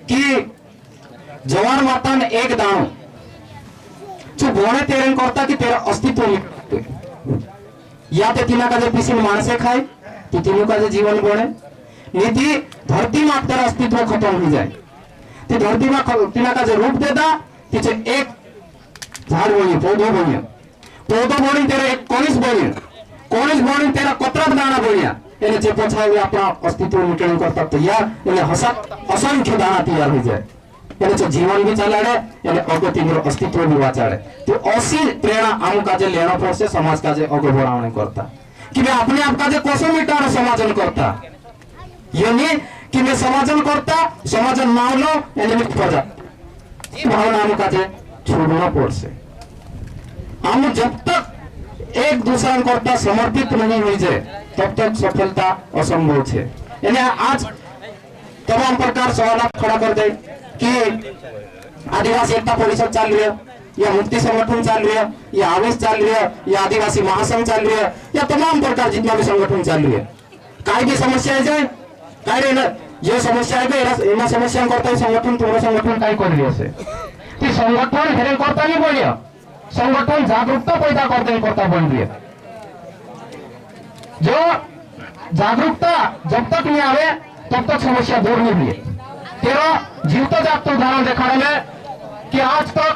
[SPEAKER 1] कि जवान माता ने एक दाणो जो बोने तेरे करता कि तेरा अस्तित्व नहीं या तो तीना का जो किसी मानसे खाए तो तीनों का जो जीवन बोने नीति धरती में तेरा अस्तित्व खत्म हो जाए तो धरती में तीना का जो रूप देता कि एक झाड़ बोनी पौधो बोनी तेरा एक कोनिस बोनी तेरा कतरक दाना बोनिया એને જે પછાય આપણા અસ્તિત્વ નિકળન કરતા તૈયાર એને અસંખ્ય દાણા તૈયાર થઈ જાય એને જો જીવન भी ચલાડે એને અગતિનું અસ્તિત્વ भी વાચાડે તો અસી પ્રેરણા આમ કાજે લેણો પડશે સમાજ કાજે અગો બોરાવણે કરતા कि मैं अपने आप काजे कोसो मिटार समाजन करता यानी कि मैं समाजन करता समाजन मावलो એને મિટ પજા भावना आम काजे छोड़ना पड़से आम जब तक एक दूसरा करता समर्पित नहीं हो जाए तब तक सफलता असंभव है यानी आज तमाम प्रकार सवाल खड़ा कर दे कि आदिवासी एकता परिषद चल रही है या मुक्ति संगठन चल रही है या आवेश चल रही है या आदिवासी महासंघ चल रही है या तमाम प्रकार जितना भी संगठन चल रही है कई भी समस्या है जाए कई ये समस्या है इन समस्या करता संगठन तुम्हारा संगठन कई कर रही है संगठन हेरे करता नहीं बोलिए संगठन जागरूकता पैदा करता बन रही है जो जागरूकता जब तक नहीं आवे तब तक समस्या दूर नहीं हुई तेरा जीवता जागता उदाहरण देखा रहे कि आज तक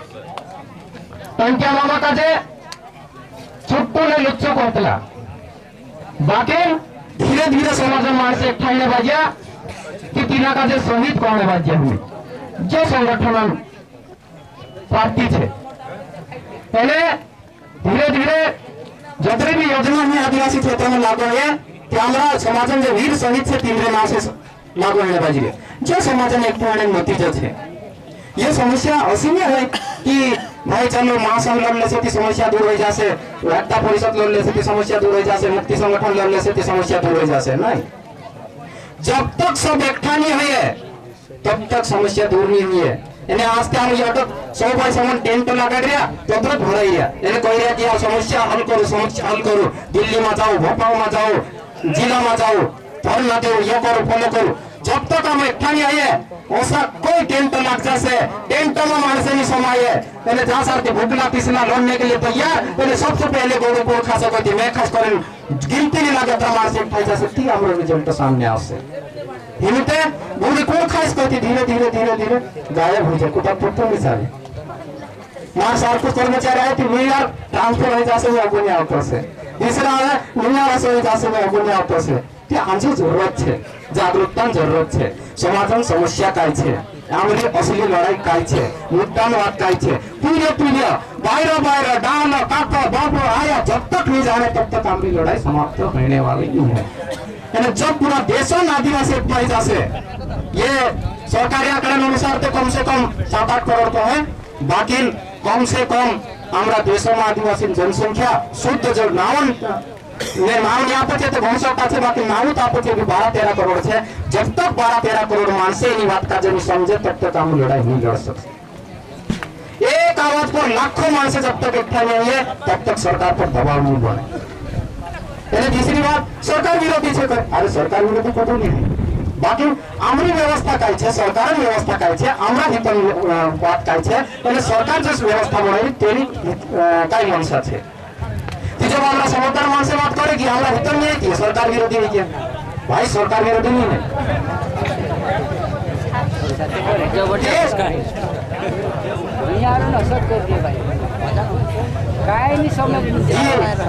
[SPEAKER 1] टंकिया मामा का जे छुट्टू ने लुच्चो करतला बाकी धीरे धीरे समाज में मानसे एक ठाईने बाजिया कि तीना का जे शहीद करने बाजिया हुई जो संगठन प्राप्ति है पहले धीरे धीरे जतरे भी योजना में आदिवासी क्षेत्र में लागू है हमारा समाजन जो वीर शहीद से तीन नाम से लागू होने बाजी जो समाजन एक नतीजा है ये समस्या ऐसी नहीं है कि भाई चलो महासंघ लड़ने से समस्या दूर हो जासे एकता परिषद लड़ने से समस्या दूर हो जासे मुक्ति संगठन लड़ने से समस्या दूर हो जासे नहीं जब तक सब एकठा नहीं हुई है तब तक समस्या दूर नहीं हुई है એને આસ્તે આમ યાટો 100 સमान ટેન્ટ લગાડી રહ્યા તો તરત ભરાઈ ગયા એને કહી રહ્યા કે આ સમસ્યા હલ કરું દિલ્હીમાં જાઓ ભોપાલમાં જાઓ जिलाમાં જાઓ ધરના દેવો ये करो फॉलो करो जब तक हम एकठा नहीं आए ऐसा कोई टेंट लग जासे टेंट में मानस नहीं समाये पहले जहाँ सारे भूखला पिसना लड़ने के लिए तैयार पहले सबसे पहले गोड़ गोड़ खा सकती मैं खास कर गिनती नहीं लगे प्रमाण से उठाई जा सकती हमारे रिजल्ट सामने आसे हिमते गोड़ कोड़ खास करती धीरे धीरे धीरे धीरे गायब हो जाए कुछ पुत्र भी सारे मां सार कुछ कर्मचारी आए थे मिलर ट्रांसफर हो जासे वो अगुनी आवतो से तीसरा है मिलर हो जासे वो अगुनी आवतो से कि आमची जरूरत है जागरूकता जरूरत है समाधान समस्या काय छे आमरी असली लड़ाई काय छे मुद्दानो बात काय छे पूरे पूरे बाहर बाहर डाल काका बाबू आया जब तक नहीं जाने तब तक आमरी लड़ाई समाप्त होने वाली नहीं है यानी जब पूरा देशों आदिवासी एकठाई जासे ये सरकारी आंकड़े अनुसार तो कम से कम 7-8 करोड़ तो है बाकी कम से कम हमारा देशों में आदिवासी जनसंख्या शुद्ध जो नावन नाव आपे तो घोष बाकी नाव तो आपे 12-13 करोड़ है जब तक 12-13 करोड़ मानसे बात का जब समझे तब तक हम लड़ाई नहीं लड़ सकते एक आवाज पर लाखों मानसे जब तक इकट्ठा नहीं हुए तब तक सरकार पर दबाव नहीं बने तीसरी बात सरकार विरोधी है अरे सरकार विरोधी कदम नहीं बाकी आमरी व्यवस्था काय छे सरकार व्यवस्था काय छे आमरा हित बात काय छे पहले सरकार जो व्यवस्था बनाई तेरी काय मनसा छे जब हमारा समझदार मान से बात करे कि हमारा हित नहीं है कि सरकार विरोधी नहीं किया भाई सरकार विरोधी नहीं है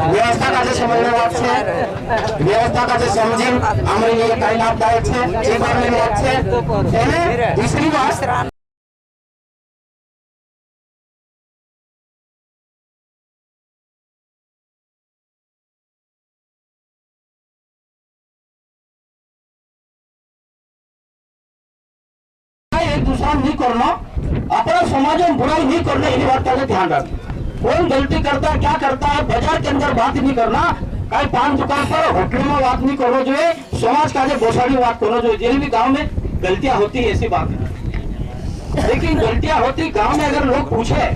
[SPEAKER 1] व्यवस्था का समझने बात है व्यवस्था का समझे हमारे लिए कई लाभदायक है एक बार में बात है दूसरी बात दूसरा नहीं करना अपना समाज में बुराई नहीं करना ये बात का ध्यान रखना कौन गलती करता है क्या करता है बाजार के अंदर बात नहीं करना कहीं पान दुकान पर होटल में बात नहीं करो जो है समाज का गोसाड़ी बात करो जो जिन भी गांव में गलतियां होती है ऐसी बात है लेकिन गलतियां होती गांव में अगर लोग पूछे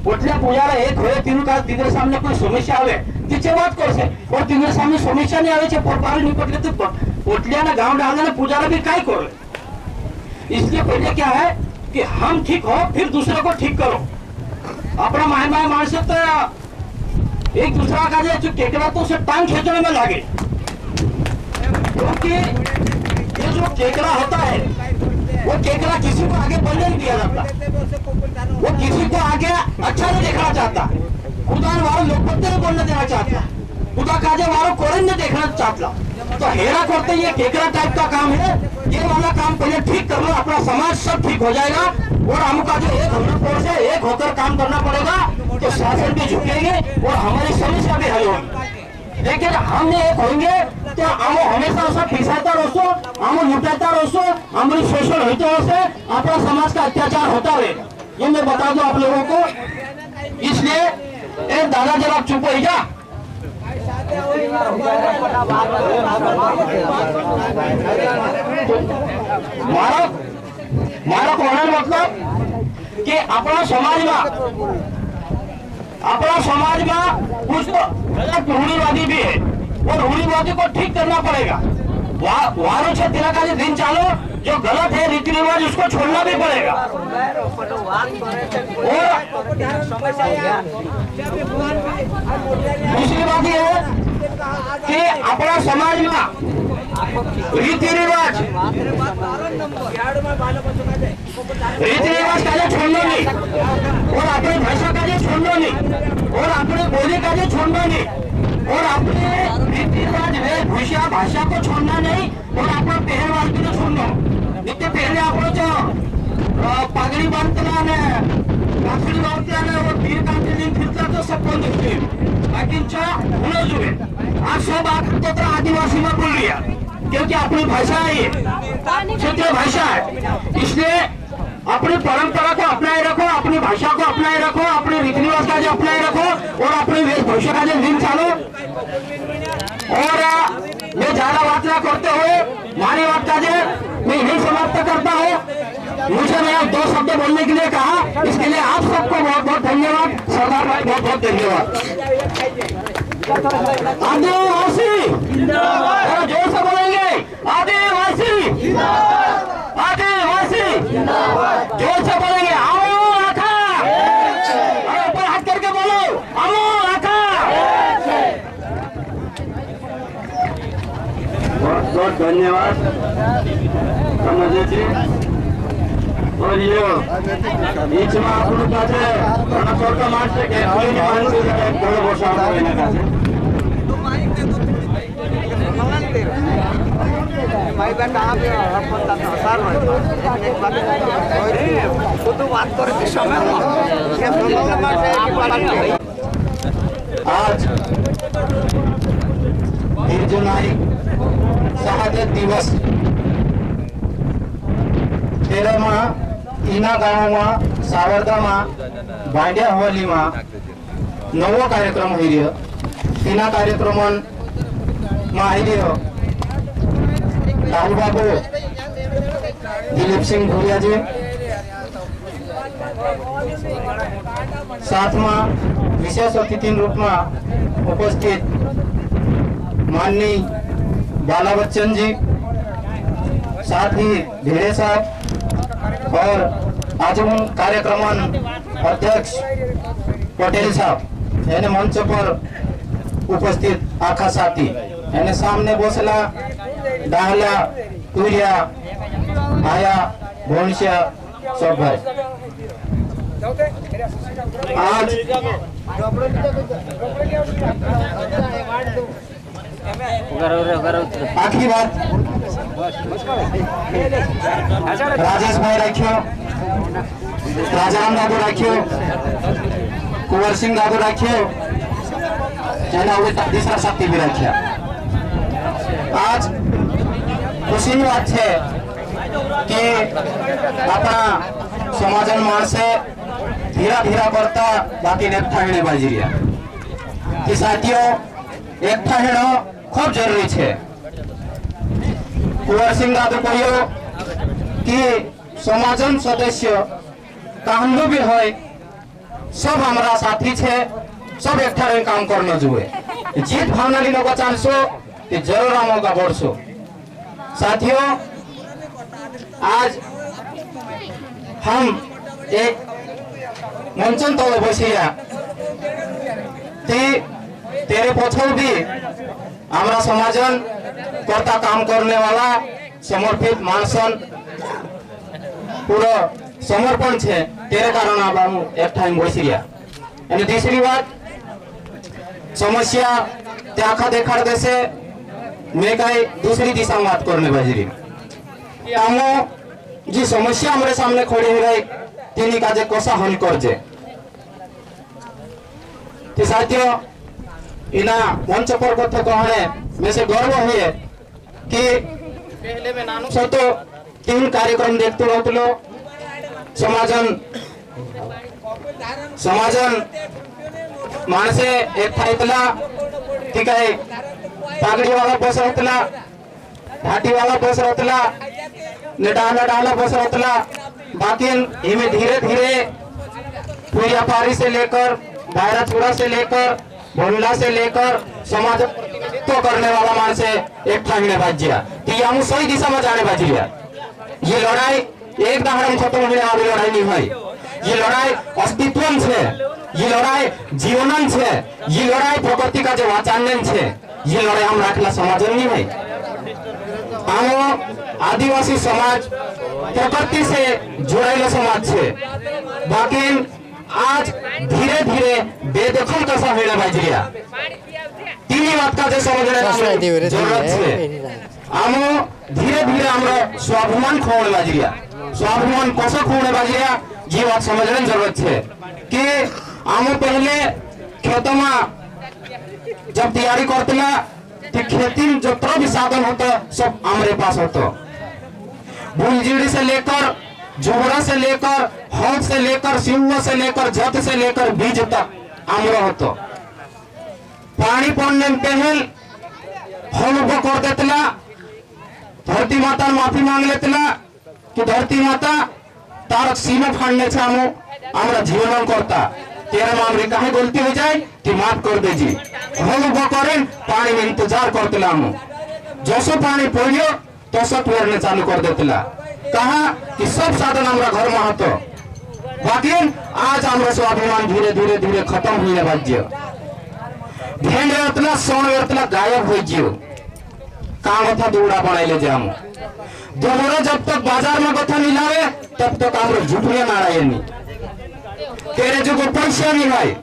[SPEAKER 1] पोटलिया पूजारा एक हो तीनों का तीनों सामने कोई समस्या आवे तीचे बात कर से और तीनों सामने समस्या नहीं आवे छे पोटपाल नहीं पटले तो पोटलिया ना गांव डालने ना पूजारा भी काय करे इसलिए पहले क्या है कि हम ठीक हो फिर दूसरे को ठीक करो अपना माय मानस तो एक दूसरा का जो केकड़ा तो उसे टांग खींचने में लगे क्योंकि ये जो केकड़ा होता है वो केकड़ा किसी को आगे बढ़ने नहीं दिया जाता वो किसी को आगे अच्छा नहीं देखना चाहता खुदा वालों लोग बोलने देना चाहता खुदा काजे वालों कोरन ने देखना चाहता तो हेरा करते ये केकड़ा टाइप का काम है ये वाला काम पहले ठीक कर लो अपना समाज सब ठीक हो जाएगा और हमका जो एक से एक होकर काम करना पड़ेगा तो शासन भी झुकेंगे और हमारी समस्या भी हल होगी लेकिन हम एक होंगे तो हम हमेशा उसका पिसाता रहो हम लुटाता रहो हमारी शोषण होते से अपना समाज का अत्याचार होता रहेगा ये मैं बता दूं आप लोगों को इसलिए दादा जब आप चुप हो जा मारा कहना मतलब कि अपना समाज में कुछ तो गलत रूढ़ीवादी भी है और रूढ़ीवादी को ठीक करना पड़ेगा वारों से तिलक का दिन चालो जो गलत है रीति रिवाज उसको छोड़ना भी पड़ेगा और दूसरी बात यह है कि अपना समाज में रीति रिवाज का जो छोड़ना नहीं और अपनी भाषा का जो छोड़ना नहीं और अपने बोली का जो छोड़ना नहीं और अपने रीति रिवाज वेशभूषा भाषा को छोड़ना नहीं और अपना पहलवान को छोड़ना जितने पहले आप जो पगड़ी बांधते काकड़ी बांधते और तीर काटते दिन फिरता तो सब बंद होते लेकिन आज सब तो आदिवासी में बोल लिया क्योंकि अपनी भाषा है ये क्षेत्रीय भाषा है इसलिए अपनी परंपरा को अपनाए रखो अपनी भाषा को अपनाए रखो अपने रीति रिवाज का जो अपनाए रखो और अपनी वेशभूषा का जो दिन चालो और मैं ज्यादा बात ना करते हुए मारी बात का मैं यही समाप्त करता हूँ। मुझे मैं 2 शब्द बोलने के लिए कहा, इसके लिए आप सबको बहुत बहुत धन्यवाद। सरदार भाई बहुत बहुत धन्यवाद। आदिवासी जिंदाबाद, जोर से बोलेंगे आदिवासी जिंदाबाद, आदिवासी जिंदाबाद, जोर से बोलेंगे आओ आका, अरे ऊपर हाथ करके बोलो आओ आका। बहुत बहुत धन्यवाद समझे। और ये बीच में आपको काছে ঘন করতে মারছে কে কোই নি মানুষ বড় বসা হবে না কাছে
[SPEAKER 2] भाई बेटा आप पता था साल एक बात वो तो बात करते समय
[SPEAKER 1] आज 1 जुलाई शहादत दिवस 13 માં ઈના ગામમાં સાવરદામાં ભાંડિયા હવેલીમાં નવો કાર્યક્રમ થઈ રહ્યો। તેના કાર્યક્રમમાં આવી રહ્યો રાહુલ બાબુ દિલીપસિંહ ભુરિયાજી, साथ में विशेष अतिथि रूप में उपस्थित माननीय बाला बच्चन जी, साथ ही भिड़े साहब और आजीवन कार्यक्रम अध्यक्ष पटेल साहब यानी मंच पर उपस्थित आखा साथी यानी सामने बसला डाहला तुरिया आया भोंसिया सब भाई। आज आखिरी बात राजेश भाई राखियो, राजाराम दादू राखियो, कुंवर सिंह दादू राखियो, तीसरा शक्ति भी राखिया। आज खुशी की बात है कि अपना समाजन माणसे धीरा धीरा करता बाकी एकठा हेणे बाजी रहा कि साथियों एकठा हेणो खूब जरूरी है। कुंवर सिंह दादू कहियो कि समाजन सदस्य कहलो भी होय सब हमारा साथी छे, सब एकठा रही काम करना जुए। जीत भावना ली लोग चाहसो कि जरूर हम का बढ़सो। साथियों आज हम एक मंचन तो बसिया तेरे पछल भी हमारा समाजन करता काम करने वाला समर्पित मानसन पूरा समर्पण छे, तेरे कारण अब हम एक टाइम बसिया। यानी तीसरी बात समस्या त्याखा देखाड़ देसे मैं कहीं दूसरी दिशा में बात करने बाजी रही। हम जी समस्या हमारे सामने खड़ी हो गई तीन काजे कोसा हल कर जे। साथियों इना मंच पर कथा कहने में से गर्व हुए कि पहले में नानु सो तो 3 कार्यक्रम देखते रहते लो। समाजन मानसे एक थाइतला ठीक है, पागड़ी वाला बस रहतला, घाटी वाला बस रहतला, डाला डाला बस रहतला। बाकी इनमें धीरे धीरे पूजा पारी से लेकर दायरा चूड़ा से लेकर भोला से लेकर समाज तो करने वाला मानसे एक ठाणे बाजिया कि हम सही दिशा में जाने बाजिया। ये लड़ाई एक दहाड़ खत्म होने वाली लड़ाई नहीं है। ये लड़ाई अस्तित्व है, ये लड़ाई जीवन है, ये लड़ाई प्रकृति का जो वाचान्यन है। ये लड़ाई हम राखला समाज नहीं है। हम आदिवासी समाज प्रकृति से जोड़ेला समाज है। बाकी आज धीरे धीरे बेदखल कसा होने बाजिया तीन बात का जो समझने जरूरत है। हम धीरे धीरे हमारा स्वाभिमान खोने बाजिया, स्वाभिमान कसो खोने बाजिया ये बात समझने जरूरत है कि हम पहले खेतों में जब तैयारी करते तो खेती जितना भी साधन होता सब हमारे पास होता। बुलजीड़ी से लेकर जोहरा से लेकर हौद से लेकर सिंह से लेकर जत से लेकर बीज तक आमरा होता। पानी पड़ने पहल हम उभो कर देतला धरती माता माफी मांग लेतला कि धरती माता तार सीमा फाड़ने छे हमरा जीवन करता तेरे मामले काहे गलती हो जाए कि माफ कर दे जी हम उभो करें पानी में इंतजार करतला हम जसो पानी पड़ियो तसो पेरने चालू कर देतला कहा कि सब साधन हमरा घर में हतो बाकी आज हमरा स्वाभिमान धीरे धीरे धीरे खत्म होने बाज्य भेड़ रहतला सोन रहतला गायब हो जियो काम था दूड़ा बनाइले जाम दोबारा जब तक बाजार में कथा मिलावे तब तक हमरा झूठिया नारायणी तेरे जो पैसा नहीं है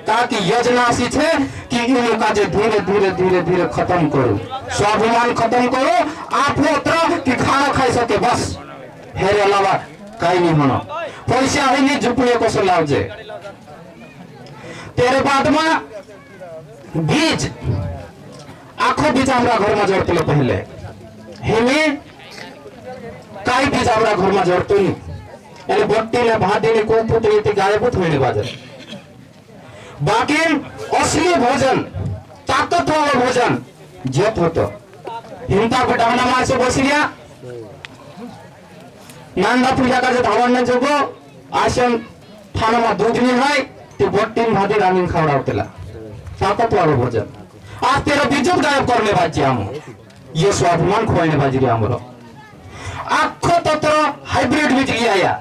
[SPEAKER 1] ताकि योजना सी छे कि इन काजे धीरे धीरे धीरे धीरे खत्म करो स्वाभिमान खत्म करो आप उतर कि खाना खाई सके बस हेरे अलावा कहीं नहीं होना पैसा है नहीं झुपड़े को सलाव जे तेरे बाद में बीज आखो बीज हमरा घर में जोड़ते पहले हेमे काई बीज हमरा घर में जोड़ते नहीं यानी बट्टी ने भादी ने को पुत ये गायब होने बाजार बाकी असली भोजन ताकत वाला भोजन जत होतो हिंता को डावना मार से बसिया नांदा पूजा का जो धावन ने जोगो आसन थाना में दूध नहीं है ते बट्टी भादी रानी खवड़ावतेला ताकत वाला भोजन आज तेरा विद्युत गायब करने बाजी हम ये स्वाभिमान खोने बाजी हमरो आखो तत्र हाइब्रिड बिजली आया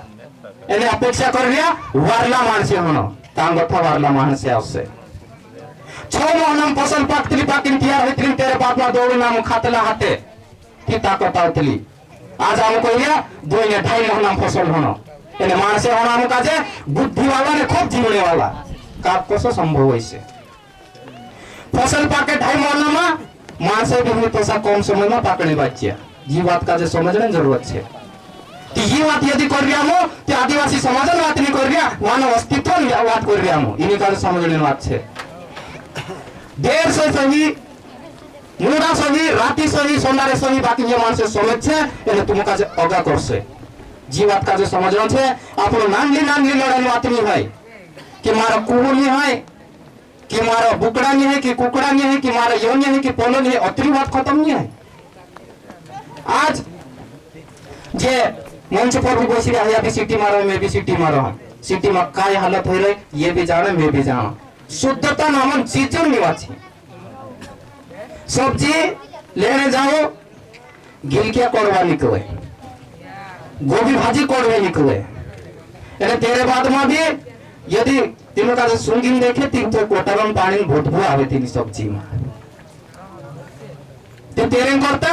[SPEAKER 1] एने अपेक्षा कर लिया वारला मानसे होनो तांगथा वारला मानसे आवसे 6 महीना फसल पाकतली पाकिन तैयार होतली तेरे बाप मा दो नाम खातला हाते की ताकत आवतली आज हम कहिया 2.5 महीना फसल होनो एने मानसे होना हम काजे बुद्धि वाला ने खूब जीवने वाला का कसो संभव होइसे फसल पाके 2.5 महीना में मानसे भी पैसा कम समय में पाकने बाचिया ये बात का जे समझने जरूरत है कि ये बात यदि कर रहा हो तो आदिवासी समाज बात नहीं कर रहा मानव अस्तित्व बात कर रहा हो इन्हीं का समझने बात है देर से सही मुड़ा सही राती सही सोनारे सही बाकी ये मान से समझ छे एने तुम का जे अगा कर से जी बात का जे समझना छे आपनो नानली लड़ाई बात नहीं है कि मारा कुहू नहीं है कि मारा बुकड़ा नहीं है कि कुकड़ा नहीं है कि मारा यो नहीं है कि पोलो नहीं है अतरी बात खत्म नहीं है आज जे मंच पर भी बसी रहा है सिटी मारो मैं भी सिटी मारो सिटी में काय हालत हो रही ये भी जाने मैं भी जाना शुद्धता नामन चीजों निवासी सब्जी लेने जाओ गिलकिया कोड़वा निकले गोभी भाजी कोड़वे निकले यानी तेरे बाद में भी यदि तीनों का सुंगिन देखे तीन तो कोटरम पानी भोटभो आवे तीन सब्जी में तो तेरे करता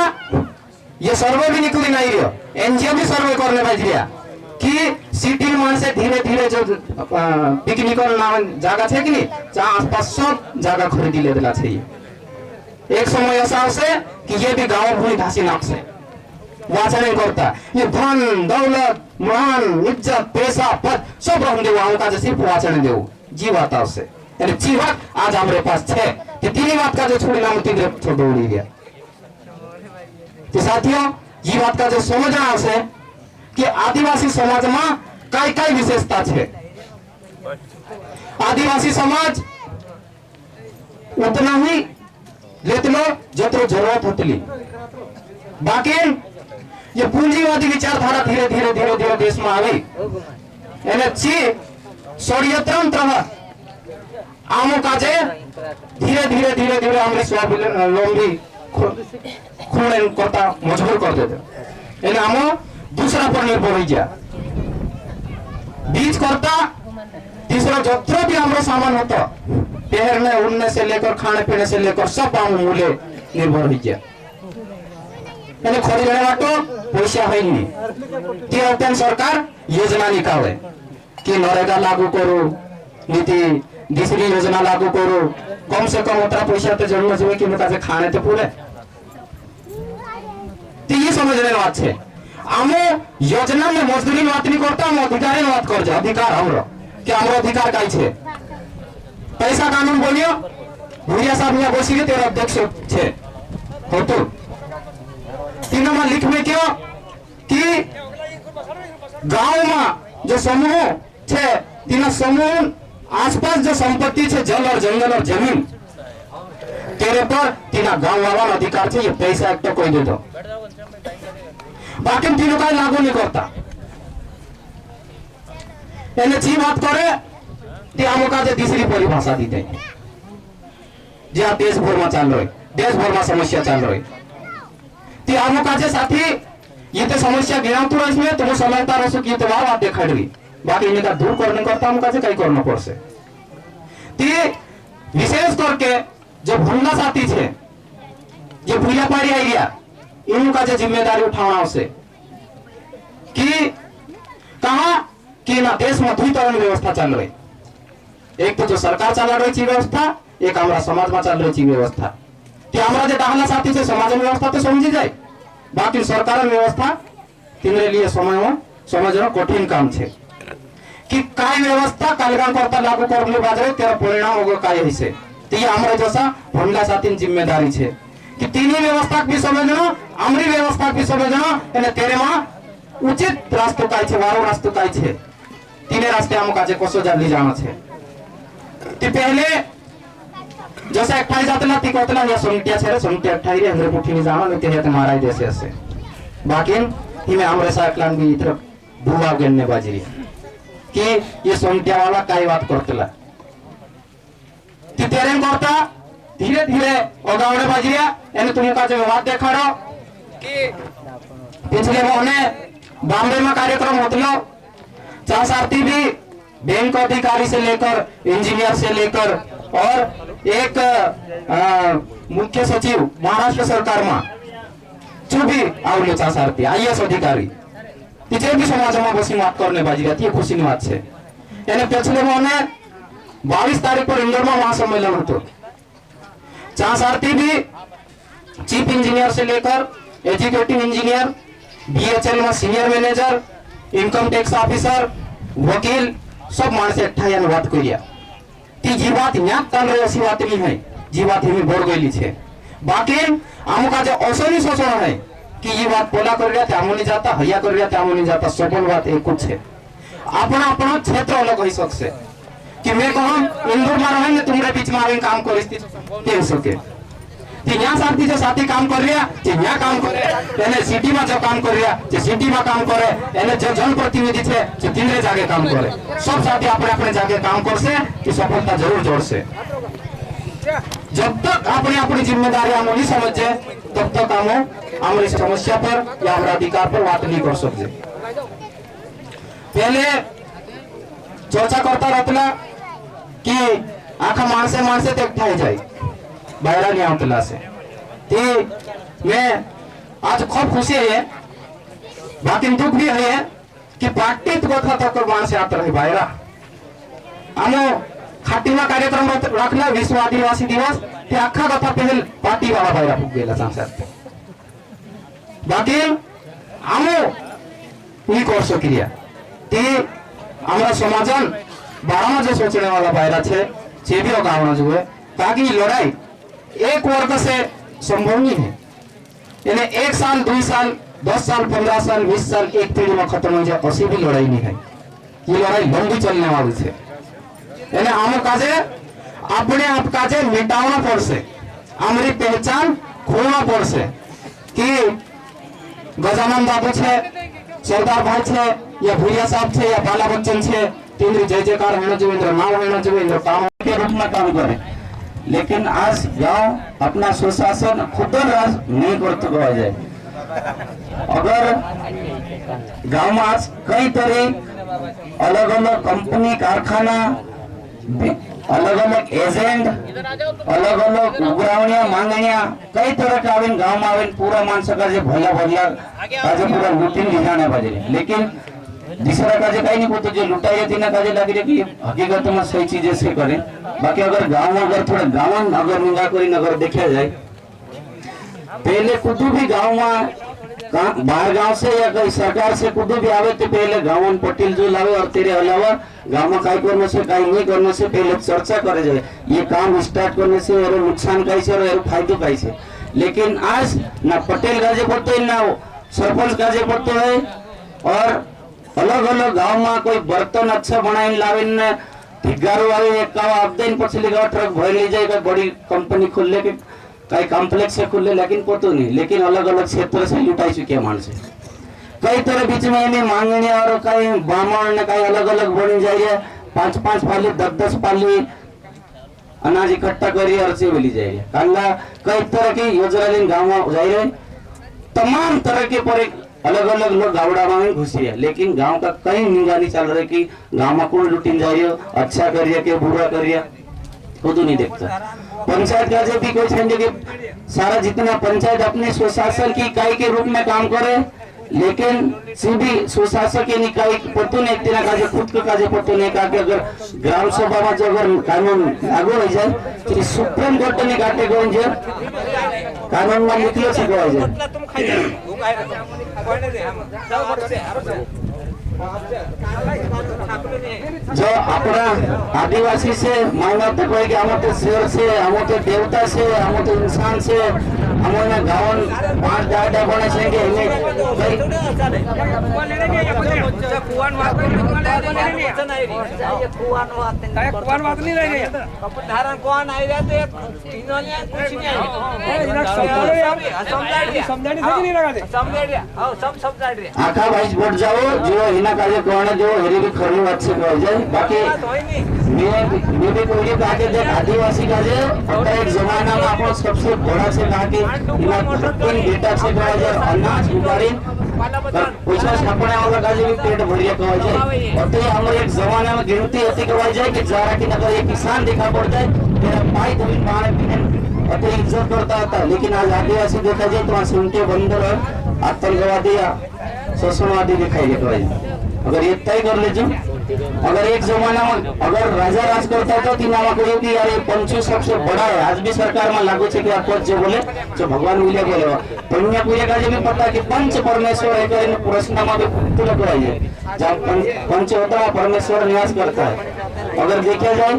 [SPEAKER 1] ये सर्वे भी निकली नहीं रहा एनजीओ भी सर्वे करने बाजिया कि सिटी मान से धीरे धीरे जो पिकनिक नाम जगह है कि नहीं जहाँ आसपास सब जगह खरीदी ले दिला चाहिए एक समय ऐसा से कि ये भी गाँव भूमि घासी नाक से वाचा नहीं करता ये धन दौलत मान इज्जत पैसा पद सब रख दे वहां का सिर्फ वाचा नहीं दे जी बात से यानी जी बात आज हमारे पास है कि तीन बात का जो छोड़ी नाम तीन छोड़ दौड़ी गया तो साथियों ये बात का जो समझना है कि आदिवासी समाज में कई कई विशेषता है आदिवासी समाज उतना ही लेते लो जतरो जरूरत होतली बाकी ये पूंजीवादी विचारधारा धीरे धीरे धीरे धीरे देश में आई एने ची षड्यंत्र आमो काजे धीरे धीरे धीरे धीरे हमरे स्वावलंबी खूने करता मजबूर कर देते एने आमो दूसरा पर निर्भर हो जा बीज करता तीसरा जत्र भी हमरो सामान होता पहनने उड़ने से लेकर खाने पीने से लेकर सब आम मूल्य निर्भर हो जा यानी खरीदने वाटो पैसा है नहीं तीन सरकार योजना निकाले कि नरेगा लागू करो नीति दूसरी योजना लागू करो कम से कम उतना पैसा तो जरूर है कि मेरे खाने तो पूरे तो ये समझने बात है आमो योजना में मजदूरी बात नहीं करता हम अधिकार बात कर जा अधिकार हमरो कि हमरो अधिकार काई छे पैसा कानून बोलियो भूरिया साहब यहाँ बसी तेरा अध्यक्ष छे हो तो तीनों में लिख में क्यों कि गांव में जो समूह छे तीनों समूह आसपास जो संपत्ति छे जल और जंगल और जमीन
[SPEAKER 5] तेरे पर तीना गांव वाला अधिकार छे ये पैसा एक तो कोई दे दो बाकी तीनों का लागू नहीं करता एने जी बात करे ते आमो का तीसरी परिभाषा दी दे जे देश भर में चाल रही देश भर में समस्या चाल रही ते आमो का साथी ये तो समस्या गिनाव तो इसमें तुम समझता रहो कि ये तो बात देखा रही बाकी इनका दूर करने करता हम कहीं करना पड़से ते विशेष करके जो भूलना साथी छे ये भूलिया पाड़ी एरिया इनका जो जिम्मेदारी उठाना उसे कि कहा कि ना देश में दुई तरह व्यवस्था चल रही एक तो जो सरकार चला रही व्यवस्था एक हमारा समाज में चल रही व्यवस्था कि हमारा जो डाहला साथी से समाज में व्यवस्था तो समझी जाए बाकी सरकार व्यवस्था तिनरे लिए समझना कठिन काम छे कि काय व्यवस्था कालगान करता लागू करने बाजे तेरा परिणाम होगा काय हिसे तो ये हमारे जैसा भंडा साथी जिम्मेदारी छे कि तीनों व्यवस्था भी समझना हमारी व्यवस्था भी समझना यानी तेरे मां उचित रास्ते काय छे वारो रास्ते काय छे तीने रास्ते हम काजे कसो जाली जाना छे ती पहले जैसा 28 जातला ती कोतला या सोमटिया छे सोमटिया 28 रे अंदर पुठी जाना ने ते ते माराई देसे असे बाकी हिमे हमरे साकलान भी इतर बुवा गन्ने बाजरी कि ये सोमटिया वाला काय बात करतला ती तेरे करता धीरे धीरे ओगावडे बाजरिया एने तुम का जो बात देखाड़ो कि पिछले महीने बॉम्बे में कार्यक्रम होतलो चासार्थी भी बैंक अधिकारी से लेकर इंजीनियर से लेकर और एक मुख्य सचिव महाराष्ट्र सरकार में जो भी आवले चासार्थी आईएएस अधिकारी तिचे भी समाज में बसी बात करने बाजी रहती है खुशी बात है यानी पिछले महीने 22 तारीख पर इंदौर में महासम्मेलन होतो चासार्थी भी चीफ इंजीनियर से लेकर एजुकेटिव इंजीनियर बीएचएल में senior manager income tax officer वकील सब माणसे एकठाया बात करिया ती जी बात यहाँ चाल रही ऐसी बात नहीं है जी बात हमें बढ़ गई छे बाकी आमका जो असली सोचना है कि ये बात बोला कर रहा था नहीं जाता हया कर रहा था नहीं जाता सफल बात एक कुछ है अपना अपना क्षेत्र अलग हो सकते कि मैं कहूँ इंदौर में रहेंगे तुम्हारे बीच में आवे काम कर सके यहाँ साथी जो साथी काम कर रहा है यहाँ काम करे सिटी में जो काम कर रहा है सिटी में काम करे जो जनप्रतिनिधि है जो तीनरे जागे काम करे सब साथी अपने अपने जागे काम कर से कि सफलता जरूर जोड़ से जब तक अपने अपनी जिम्मेदारी हम नहीं समझे तब तक हम हमारी समस्या पर या हमारे अधिकार पर बात नहीं कर सकते पहले चर्चा करता रहता कि आखा मानसे मानसे देखता जाए बाहर नहीं आवतला से ते मैं आज खूब खुशी है बाकी दुख भी है कि पार्टी कथा तक मानसे आता रहे बाहर आमो खाटीमा कार्यक्रम रखला विश्व आदिवासी दिवस ते आखा कथा पहले पार्टी वाला बाहर फुक गेला सांसद बाकी आमो नहीं कर सकिया ते हमरा समाजन बारामा जो सोचने वाला बाहर छे जे भी गावना जुए ताकि लड़ाई एक वर्ग से संभव नहीं है यानी 1 साल 2 साल 10 साल 15 साल 20 साल एक पीढ़ी में खत्म हो जाए ऐसी भी लड़ाई नहीं है ये लड़ाई लंबी चलने वाली है यानी हम काजे अपने आप काजे मिटावना पड़ से हमारी पहचान खोना पड़ से कि गजानन बाबू छे सरदार भाई छे या भूरिया साहब छे या बाला बच्चन छे तीन जय जयकार होना चाहिए इंद्र नाम होना चाहिए इंद्र काम के रूप में काम करे लेकिन आज गांव अपना सुशासन खुद नहीं करते कहा जाए अगर गांव में आज कई तरह अलग अलग कंपनी कारखाना अलग अलग एजेंट अलग अलग उग्रावणिया मांगणिया कई तरह के आवे गांव में आवे पूरा मानस का जे भला भला काजे पूरा लूटिन लिजाने बाजे लेकिन दूसरा काजे कहीं नहीं बोलते जो लुटाई थी ना काजे लगी कि हकीकत में सही चीजें से करें बाकी अगर गांव में अगर थोड़ा गांव अगर निगाह करी अगर देखा जाए पहले कुछ भी गांव में बाहर गांव से या कहीं सरकार से कुछ भी आवे तो पहले गांव में पटेल जो लावे और तेरे अलावा गांव में कई करने से कई नहीं करने से पहले चर्चा करे जाए ये काम स्टार्ट करने से और नुकसान कहीं से और फायदो कहीं से लेकिन आज ना पटेल गाजे पड़ते ना सरपंच गाजे पड़ते है और अलग अलग गांव में कोई बर्तन अच्छा बनाई लावे भिगारो आवे एक अब दिन पछली गांव ट्रक भर ले जाएगा बड़ी कंपनी खोल ले के
[SPEAKER 6] कई कॉम्प्लेक्स से खुले लेकिन पतो नहीं, लेकिन अलग अलग क्षेत्र से लुटाई चुके मानसे कई तरह बीच में इन्हें मांगने और कई ब्राह्मण ने कई अलग अलग बनी जाइए 5-5 पाली 10-10 पाली अनाज इकट्ठा करिए और से मिली जाइए काला कई तरह की योजना गाँव में जाइए तमाम तरह के पर अलग अलग लोग गावड़ा में घुसी है, लेकिन गांव का कई निगरानी चल रही कि गांव में कौन लुटिन जा रही हो, अच्छा करिए के बुरा करिए खुद नहीं देखता। पंचायत का जो भी कोई समझे कि सारा जितना पंचायत अपने सुशासन की इकाई के रूप में काम करे, लेकिन सीधी सुशासन की इकाई पतो नहीं इतना काजे खुद को काजे पतो नहीं का कि अगर ग्राम सभा में जो अगर कानून लागू हो जाए तो सुप्रीम कोर्ट ने काटे गए जो कानून में निकलो से गए जो अपना आदिवासी से मांगा तो कोई कि हम तो शेर से, हम तो देवता से, हम तो इंसान से, हमारे गाँव 5 डाटा बने सेंगे आखा भाई बोट जाओ जो हिना काजे कौन जो हरी भी खरी बात से कह जाए। बाकी मैं भी कोई आगे देख आदिवासी काजे एक जमाना में आप सबसे बड़ा से कहा कि तीन बेटा से कहा जाए अनाज उगाड़ी पैसा छापने वाला काजे भी पेट भरिया कहा जाए। और तो हमारे एक जमाना में गिनती ऐसी कहा जाए कि जरा की अगर ये किसान दिखा पड़ जाए तेरा भाई जमीन मारे पीने और इज्जत करता था, लेकिन आज आदिवासी देखा जाए तो सुनते बंदर आतंकवादी या शोषणवादी दिखाई देता है। अगर ये तय कर ले जो अगर एक जमाना में अगर राजा राज करता था तीन नाम कहो कि यार ये पंचू सबसे बड़ा है, आज भी सरकार में लागू है कि आप जो बोले जो भगवान मिले बोले पुण्य पूरे का जो भी पता कि पंच परमेश्वर है इन प्रश्न में भी तुला कराइए जब पंच होता है परमेश्वर निवास करता है। अगर देखा जाए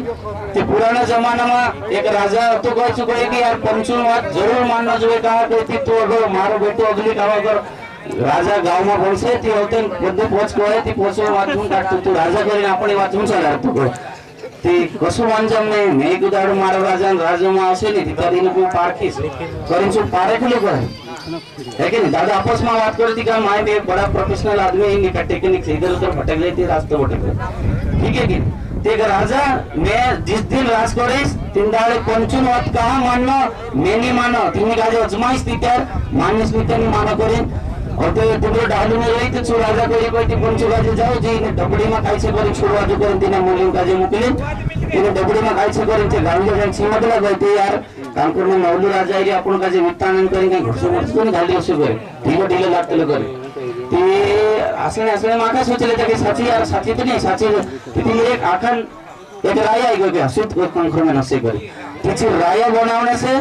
[SPEAKER 6] तो पुराना जमाना में एक राजा तो कह चुका है कि यार पंचू बात जरूर मानना जो कहा कहती तो अगर मारो बेटो अगली कहा अगर राजा गाव में बोलसे ती होते बद्दे पोच कोळे ती पोचो वाचून काढतो तू राजा करीन आपण वाचून चालतो को ती कसो वांजम ने मे गुदाड मारो राजा राजा में आवशे नहीं तिकारी ने को पारखीस करीन सो पारे खलो करे है कि नहीं दादा आपस में बात करती का माय में एक बड़ा प्रोफेशनल आदमी है का टेक्निक से इधर उधर भटक जाती रास्ते भटक ठीक है कि तेग राजा मैं जिस दिन राज करीस तीन दाड़े पंचून बात कहा मानना मैं नहीं मानो तीन का जो अजमाइश थी त्यार मानिस नहीं मानो करीन और तो तुमरे डालू में रही तो छोड़ राजा कोई कोई पंचू काजे जाओ जी ने डबड़ी में खाई से करी छोड़वा जो करें तीन मूल्य काजे मुकले इने डबड़ी में खाई से करें थे गांव में सीमा लगा गए थे यार काम करने नवलू राजा है अपन काजे वित्तानन करेंगे घुसो मत नहीं गाली उसे करे ढीले ढीले लागते लोग करे ते असने असने माका सोच लेते कि साची यार साची तो नहीं साची तिथि एक आखन एक राया आई गयो सुत को कंखर में नसे करे किसी राया बनाने से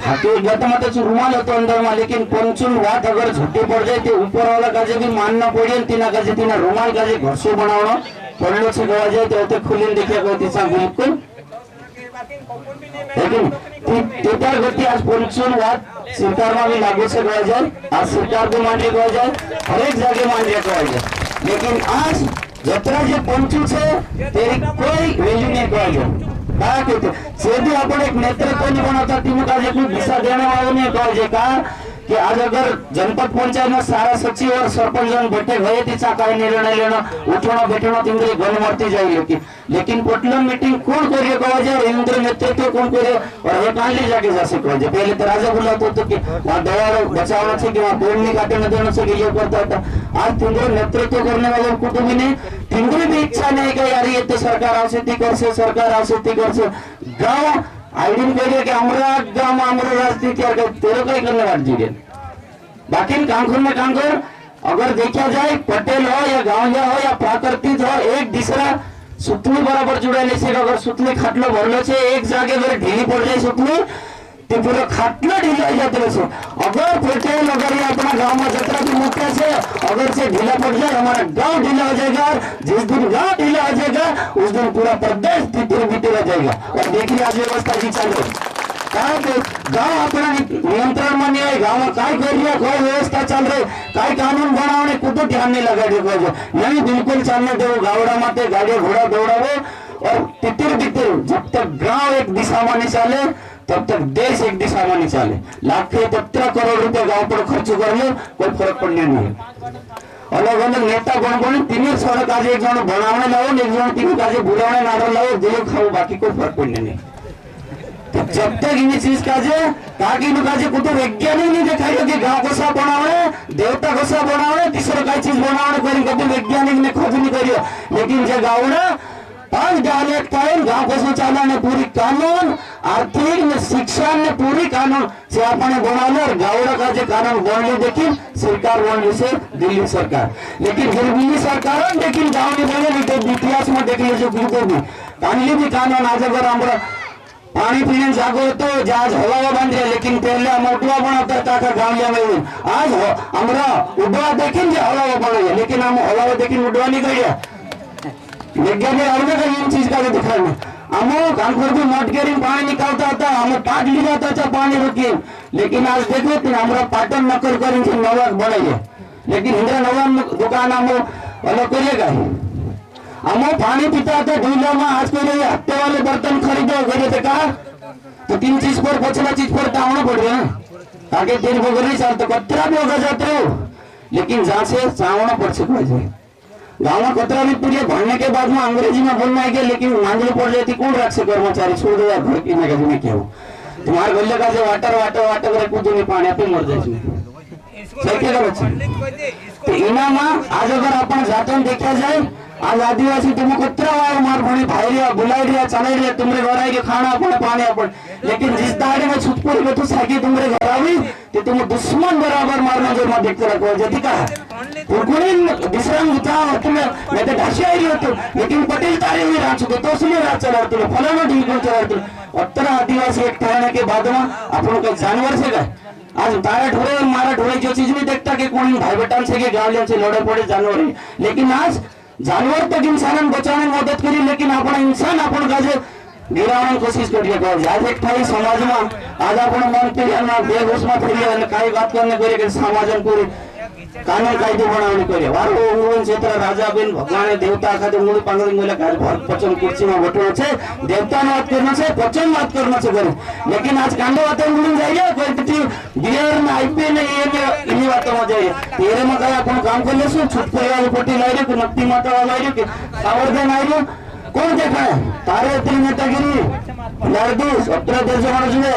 [SPEAKER 6] हाथी गत मत जो रुमाल होता अंदर में, लेकिन पंचुन बात अगर झूठी पड़ जाए तो ऊपर वाला काजे भी मानना पड़े तीना काजे तीना रुमाल काजे घरसो बनावनो पड़लो से गवा जाए तो खुलीन देखिया को तिसा बिल्कुल लेकिन तेतार गति आज पंचुन बात सरकार में भी लागू से गवा जाए, आज सरकार भी मान गवा जाए, हर एक जगह मान गवा जाए, लेकिन आज जतरा जो पंचु से तेरी कोई वैल्यू नहीं गवा जाए सीधे अपन एक नेतृत्व नहीं बनाता तीनों का जो दिशा देने वालों ने कहा कि आज अगर जनपद पंचायत में सारा सचिव और सरपंच जन बैठे गए थी काय निर्णय लेना उठना बैठना तिंद्री गन मरती जाए, लेकिन पटलन मीटिंग कौन करिए कहा जाए इंद्र नेतृत्व कौन करे और ये कान ले जाके जा सके जाए। पहले तो राजा बुलाते तो कि वहाँ दया बचावना चाहिए कि वहाँ पेड़ नहीं काटने देना चाहिए ये करता था। आज तिंद्र नेतृत्व करने वाले कुटुंबी ने तिंद्री भी इच्छा नहीं कि यार ये तो सरकार आवश्यकता कर से सरकार आवश्यकता कर से गाँव आईडी करिए कि हमारा गाँव हमारा राजनीति तेरे को ही करने वाले जुड़े बाकी कांकुर में कांकुर अगर देखा जाए पटेल हो या गांवजा हो या प्राकृतिक हो एक दूसरा सुतली बराबर जुड़ाले से अगर सुतली खाटलो भरलो से एक जागे अगर ढीली पड़ जाए सुतली तो पूरा खाटलो ढीला हो जाते से अगर पटेल अगर ये अपना गांव में जतरा भी मुख्य से अगर से ढीला पड़ जाए हमारा गांव ढीला हो जाएगा। जिस दिन गांव ढीला हो जाएगा उस दिन पूरा प्रदेश तितर हो जाएगा। और देखिए आज व्यवस्था की चालू गाँव अपना नियंत्रण में नहीं है, गाँव में काय कर रही है कोई व्यवस्था चल रही काय कानून बनाने को तो ध्यान नहीं लगा नहीं बिल्कुल चलने दो गावड़ा माते गाड़ी घोड़ा दौड़ावो और तितिर बितिर जब तक गाँव एक दिशा दिशा में नहीं चले तब तक देश एक दिशा में नहीं चले। लाख 17 करोड़ रुपए गांव पर खर्च कर लो, कोई फर्क पड़ने नहीं। अलग अलग नेता कौन तीन सड़क आज एक जन बनाने लाओ, एक जन तीन काजे बुलाने नारा लाओ, दिलो खाओ, बाकी कोई फर्क पड़ने नहीं। तो जब तक इन चीज काजे ताकि इन काजे को तो वैज्ञानिक नहीं दिखाई कि गांव को सा बनावे, देवता को सा बनावे, तीसरा कई चीज बनावे करी कभी वैज्ञानिक ने खोज नहीं करियो। लेकिन जो गाँव ना 5 डायलेक्ट पाइन गांव को शौचालय ने पूरी कानून, आर्थिक ने शिक्षा ने पूरी कानून से आपने बना लो। और गाँव का जो कानून बन ली, देखिए सरकार बन ली से दिल्ली सरकार, लेकिन दिल्ली सरकार लेकिन गाँव में बने नहीं। इतिहास में देख लीजिए बिल्कुल भी कानली भी कानून आज अगर हमारा पानी पीने जागो तो जहाज हवा बन जाए, लेकिन पहले हम उडवा बनाता था गाँव में। आज हमारा उडवा देखें हवा बना, लेकिन हम हवा देखें उडवा नहीं गया। वैज्ञानिक अलग का चीज का दिखाना हम कानपुर भी मटकेरी पानी निकालता था, हम पाट ले जाता था पानी रुकी। लेकिन आज देखो तो हमारा पाटन नकल कर नवा बनाइए, लेकिन इंदिरा नवा दुकान हम अलग करिएगा। हम पानी पीता था ढूंढा में, आज कोई हफ्ते वाले बर्तन खरीदो गए थे कहा तो 3 चीज पर बचना चीज पर तावना पड़ रहा है, ताकि दिन बगैर नहीं चलते कतरा भी होगा जाते हो, लेकिन जहाँ से चावना पड़ सकता है। गाँव में कतरा भी पूरी भरने के बाद में अंग्रेजी में बोलना है, लेकिन मांगनी पड़ जाती कौन रख से कर्मचारी छोड़ दो यार घर की मैं क्या हो तुम्हारे गले का जो वाटर वाटर वाटर करे कूदो नहीं पानी पे मर जाए। तो इना में आज अगर अपन जाते देखा जाए आज आदिवासी तुम कतरा वार मार भणी भाई रिया बुलाई रिया चलाई रिया तुम्हारे घर आएगी खाना अपने पानी अपन, लेकिन जिस दाड़ी में छुटपुर में तो साकी तुम्हारे घर आई तो तुम दुश्मन बराबर मारना जो मैं देखते रखो जति का विश्राम मैं तो ढाशी आई होतो, लेकिन पटेल तारे हुई रात तो उसने रात चला फलाना ढील चला उत्तर आदिवासी एक ठहरने के बाद में अपन को जानवर से गए। आज तारा ढोरे और मारा ढोरे जो चीज नहीं देखता कि कौन भाई बेटान से गाँव से लड़े पड़े जानवर है, लेकिन आज जानवर तक इंसान बचाने में मदद करी, लेकिन अपना इंसान अपन का गिराने कोशिश करिए। आज एक थाई समाज में आज अपन मन पे बेहोश में फिर कई बात करने करे समाज पूरी कानून कायदे बनाने करे वार वो क्षेत्र राजा बिन भगवान देवता खाते मूल पांगल मूल कार्य बहुत पचन कुर्सी में बैठो छे देवता ने बात करना छे पचन बात करना छे करे, लेकिन आज कांडो बातें मिल जाइए कोई किसी बिहार में आईपीएल नहीं है इन्हीं बातों में जाइए तेरे में कहा अपन काम कर लेसु छुटपुर वाली पट्टी लाई रे कि नक्ति माता वाला लाई रे कि सावरदन आई रे कौन देखा है तारे इतनी नेतागिरी लड़दू 17 देश मानुस में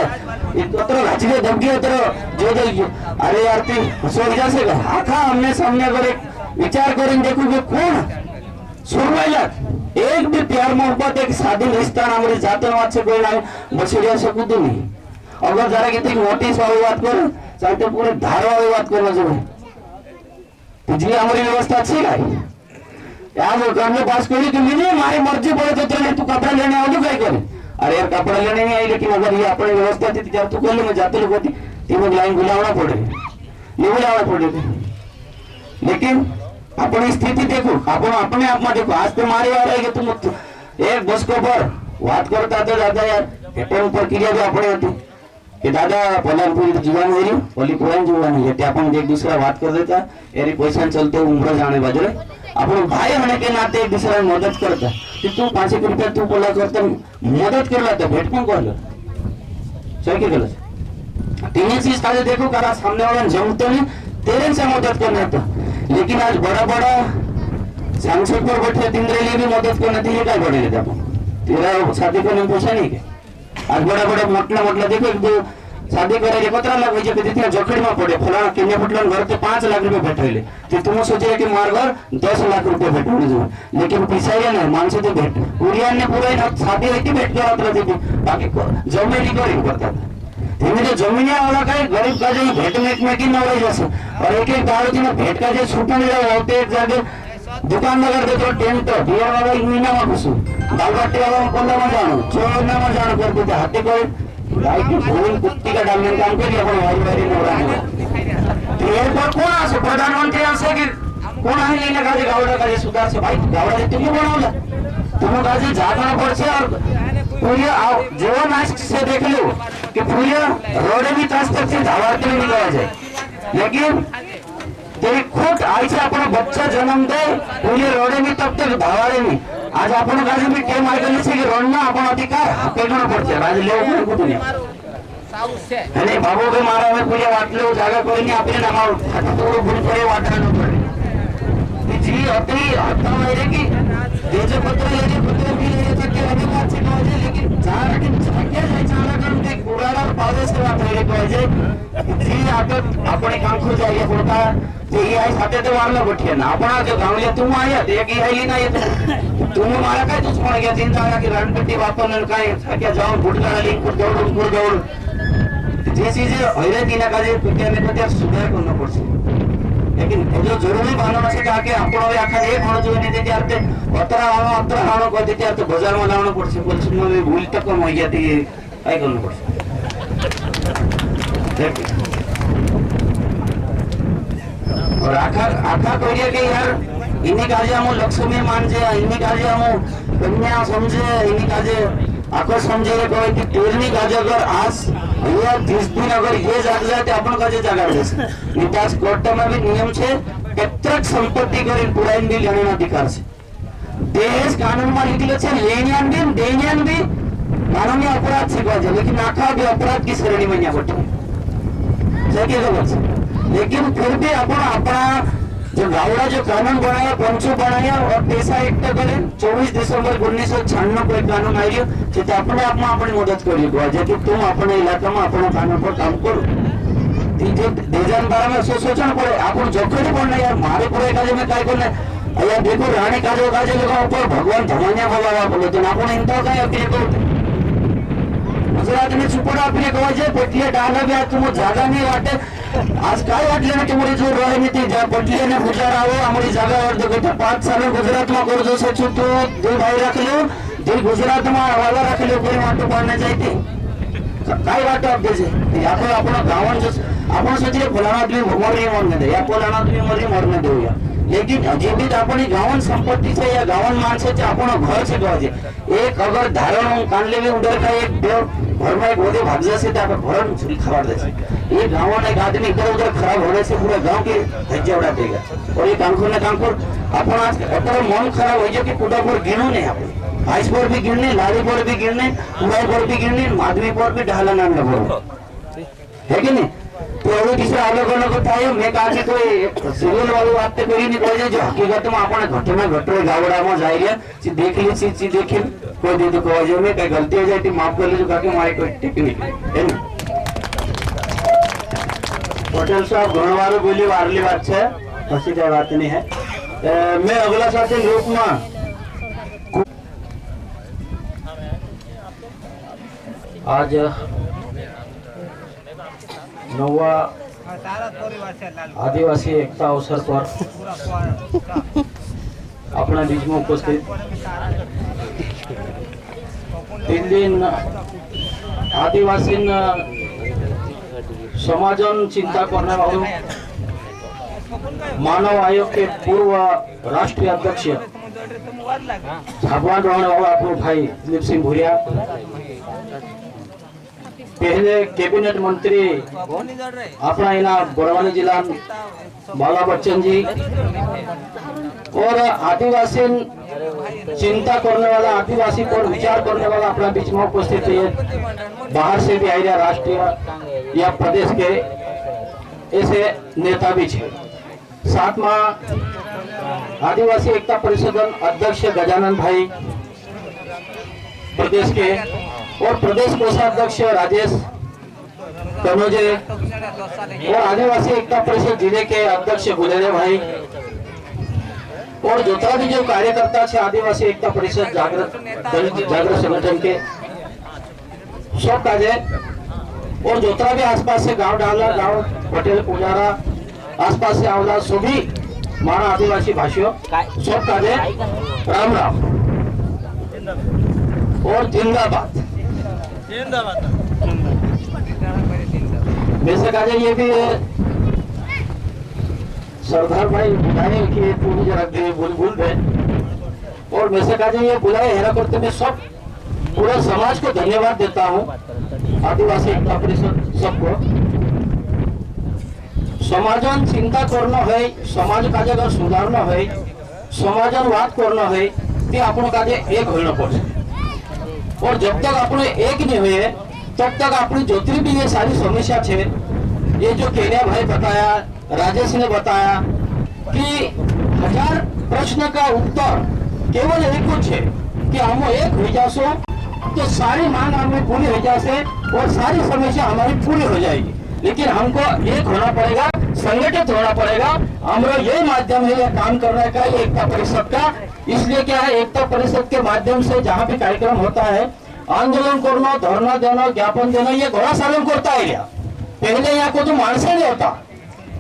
[SPEAKER 6] इतना घाचले धमकी उतर जो देखिए अरे यार तू सोच जा से आखा हमने सामने अगर एक विचार करें देखो कि कौन सुरवाइला एक भी प्यार मोहब्बत एक शादी रिश्ता हमारे जातवाद से कोई ना बछड़िया सकूं तो नहीं। अगर जरा कितनी नोटिस वाली बात करो चाहे तो पूरे धारा वाली बात करना चाहिए तो जी हमारी व्यवस्था अच्छी है यार हमने पास करी कि नहीं हमारी मर्जी पड़े तो तू कपड़ा लेने आओ क्या करे अरे यार कपड़ा लेने नहीं आई, लेकिन अगर ये अपनी व्यवस्था थी जब तू कर ले मैं जाते लोग होती तीनों लाइन बुलाना पड़े नहीं बुलाना पड़े, लेकिन अपनी स्थिति देखो अपन अपने आप में देखो आज तो मारे आ रहे कि तुम एक बस को पर बात करता तो दादा यार पेपर ऊपर क्रिया भी अपने होती कि दादा पलानपुरी जीवन है रही बोली पुरान जीवन है अपन एक दूसरा बात कर देता यार पैसा चलते उम्र जाने बाजू अपन भाई होने के नाते एक दूसरे में मदद करता कि तू 5 रुपया तू बोला करता मदद कर लेता भेंट कौन कर लो सही के गलत तीन चीज का देखो करा सामने वाला जमते नहीं तेरे से मदद करना था, लेकिन आज बड़ा बड़ा सांसद पर बैठे तीनरे लिए भी मदद करना थी क्या बढ़े लेते अपन तेरा शादी करने पूछा नहीं के आज बड़ा बड़ा मोटला देखो एक दो शादी करे 15 लाख वजह पे जोखिम में पड़े फलाना किन्ने फटलन घर पे 5 लाख रुपए बैठे तो तुम सोचे कि मार घर 10 लाख रुपए बैठे जो, लेकिन पिसाई नहीं मानसे तो भेट पूरी ने पूरा शादी होती भेट कर रहा थी बाकी जमीन करी करता था धीमे जो जमीन वाला का गरीब का जो भेट में की न जैसे और एक दारू में भेट का जो छूटा होते एक जगह दुकान में कर देते टेंट बियर वाला महीना में घुसू दाल बाटी वाला 15 में जानो 6 में जानो कर देते हाथी कोई कुत्ती का डालने का काम करिए अपन भाई भाई तो एयरपोर्ट कौन आसे प्रधानमंत्री आसे कि कौन आहे लेने का गावड़ा का सुधार से भाई गावड़ा तुम बनावला तुम का जाना पड़ছে और पूरे जीवन आज से देख लो कि पूरे रोड भी ट्रांसपोर्ट से धावाते निकला जाए, लेकिन ते खुद आई से अपना बच्चा जन्म दे पुलिस रोडे में तब तक धावाड़े में आज अपन काजे भी टेम आई गली से कि रोडना अपन अधिकार पेटना पड़ते राज ले कुछ नहीं आणि बाबू के मारा में पूजा वाटले जागा कोई नहीं आपने नामा तो भूल पड़े वाटना पड़े जी अति हत्ता मेरे की देश पत्र लेके पत्र भी ले तक के अधिकार से कहे लेकिन चार के जाके जाय चाला करन के कुराड़ा पावे से बात है कहे जी आगे अपने काम खो जाइए पड़ता ते ही आई साथे तो वारला बैठिए ना अपना जो गावले तुम आया ते की आईली ना येत तुम मारा काय दुश्मन गया चिंता की रणपट्टी वापरन काय क्या जाओ गुडगाड़ा लिंक कुर दौड़ जे चीज होइले दिना काजे पेटे में तो सुधार करना पड़ছে लेकिन जो जरूरी बांधना से आके आपण भी आखा एक होना जो नहीं देते आते अतरा हाणो को देते आते बाजार में लावना पड़ছে पुलिस में भूल तक कम हो जाती है काय करना पड़ছে और आखा कहिए कि यार इन्हीं काजे हम लक्ष्मी मान जे इन्हीं काजे हम कन्या समझे इन्हीं काजे आको समझे कोई कि तेरनी काजे अगर आज या 30 दिन अगर ये जाग जाए तो अपन काजे जागा देश नितास कोर्ट में भी नियम छे प्रत्येक संपत्ति करी पुराइन भी लेने अधिकार छे देश कानून में लिखले छे लेनियान भी देनियान भी माननीय अपराध छे लेकिन आखा भी अपराध की श्रेणी में नहीं बैठे सही खबर लेकिन फिर भी अपन अपना जो गावड़ा जो कानून बनाया पंचो बनाया और पैसा एकटा करे 24 दिसंबर 1996 को एक कानून आई तो अपने आप में अपनी मदद करी जेથી तुम अपने इलाका में अपना कानून पर काम करो तीजे 2012 में सोचना पड़े अपन जोखड़ी पड़ना यार मारे पूरे काजे में काय करने अया देखो रानी काजो काजे लोग ऊपर भगवान धमानिया बोलावा बोले तो अपन इंतो काय अपने को गुजरात में चुपड़ा अपने को जे पटले डाला भी तुम जागा नहीं वाटे आज काय वाटले ना तुम्हारी जो रहे नीति जा पटले ने गुजारा हो हमारी जागा और देखो 5 साल गुजरात में कर जो से छु तो दो भाई रख लो दो गुजरात में वाला रख लो कोई वाटो पाने जाते काय वाटो आप देसे या तो अपना गावन जो अपन सोचिए फलाना आदमी मरने मरने दे या फलाना आदमी मरने दो या लेकिन जीवित अपनी गावन संपत्ति से या गावन मान से अपन घर से कहे एक अगर धारण कान ले उधर का एक घर में गोदे भाग जैसे तो आप घर छुरी खबर दे ये गाँव एक आदमी इधर उधर खराब होने से पूरे गांव के धज्जा उड़ा देगा और ये कानपुर अपन आज अतर मन खराब हो जाए कि पूरा पर गिनो नहीं आप आइस पर भी गिरने लाड़ी पर भी गिरने कुड़ाई पर भी गिरने आदमी पर भी ढाला नाम लगो है कि नहीं तो अभी किसी अलग अलग થાય મેં કાજે કોઈ સિરિયલ વાળી વાત તો કરી નહીં કોઈ જો હકીકતમાં આપણે ઘટના ઘટરે ગાવડામાં જાય રહ્યા सी देख ली सी देखी कोई दीदी को जो में कई गलती हो जाए तो माफ कर लीजिए काके मारे कोई टेक्निक है ना पटेल साहब घणवारो बोली वारली बात है પછી કઈ વાત નહીં है मैं अगला साथी ग्रुपમાં आज नवा आदिवासी एकता अवसर पर अपना बीच में उपस्थित 3 दिन आदिवासी समाजन चिंता करने वालों मानव आयोग के पूर्व राष्ट्रीय अध्यक्ष भगवान रहने वाला अपने भाई दिलीप सिंह भूरिया, पहले कैबिनेट मंत्री अपना इना बड़वानी जिला बाला बच्चन जी और आदिवासी चिंता करने वाला आदिवासी पर विचार करने वाला अपना बीच में उपस्थित है। बाहर से भी आए राष्ट्रीय या प्रदेश के ऐसे नेता भी है। साथ में आदिवासी एकता परिषद अध्यक्ष गजानन भाई प्रदेश के और प्रदेश कोषाध्यक्ष राजेश कनोजे और आदिवासी एकता परिषद जिले के अध्यक्ष गुलेरे भाई और जोतरा भी जो कार्यकर्ता है आदिवासी एकता परिषद जागृत संगठन के सब काजे और जोतरा भी आसपास से गांव डाला गांव पटेल पुजारा आसपास से आवला सभी मारा आदिवासी भाषियों सब काजे राम राम और जिंदाबाद। वैसे काजे ये भी सरदार भाई बुलाए कि पूरी जरा बुलबुल है और वैसे काजे ये बुलाए हेरा करते मैं सब पूरा समाज को धन्यवाद देता हूँ। आदिवासी एकता परिषद सबको समाजन चिंता करना है, समाज का जगह सुधारना है, समाजन बात करना है, ते आपण का एक होना पड़े। और जब तक अपने एक नहीं हुए तब तक अपनी जितनी भी ये सारी समस्या है, ये जो केनिया भाई बताया, राजेश ने बताया कि 1000 प्रश्न का उत्तर केवल एक कुछ है कि हम एक हो जासो तो सारी मांग हमें पूरी हो जाए और सारी समस्या हमारी पूरी हो जाएगी। लेकिन हमको एक होना पड़ेगा, संगठित होना पड़ेगा। हमारा यही माध्यम है ये काम करने का, ये एकता परिषद का। इसलिए क्या है, एकता परिषद के माध्यम से जहाँ भी कार्यक्रम होता है, आंदोलन करना, धरना देना, ज्ञापन देना, ये घोड़ा सालन करता है गया। पहले यहाँ को तो मानसे नहीं होता,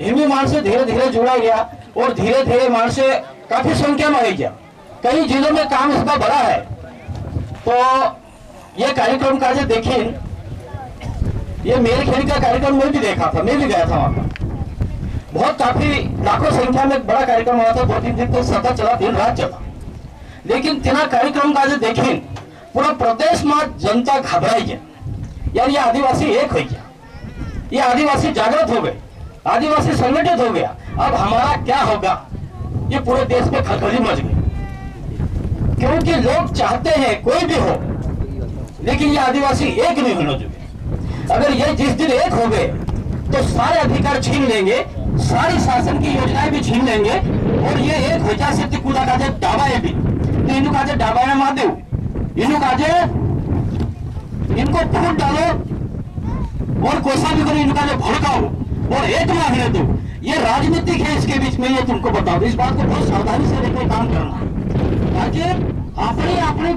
[SPEAKER 6] हिंदी मानसे धीरे धीरे जुड़ा गया और धीरे धीरे मानसे काफी संख्या में हो गया। कई जिलों में काम इसका बड़ा है। तो ये कार्यक्रम का जो देखिए, ये मेरे खेल का कार्यक्रम में भी देखा था, मैं भी गया था वहां पर। बहुत काफी लाखों संख्या में बड़ा कार्यक्रम हुआ था, 2-3 दिन तक सदा चला, दिन रात चला। लेकिन तेना कार्यक्रम का जो देखें, पूरा प्रदेश में जनता घबराई गया, यार ये आदिवासी एक हो गया, ये आदिवासी जागृत हो गए, आदिवासी संगठित हो गया, अब हमारा क्या होगा। ये पूरे देश में खलबली मच गई, क्योंकि लोग चाहते हैं कोई भी हो, लेकिन ये आदिवासी एक नहीं होना चाहिए। अगर ये जिस दिन एक हो गए तो सारे अधिकार छीन लेंगे, सारी शासन की योजनाएं भी छीन लेंगे और ये एक हो जा सकती कूदा का डाबाए भी तो इनको काजे डाबाया मार दो, इनको काजे इनको फूट डालो और कोसा भी करो, इनको काजे भड़काओ और एक मार दो। ये राजनीतिक है इसके बीच में, ये तुमको बताओ। इस बात को बहुत सावधानी से लेकर काम करना है, ताकि अपनी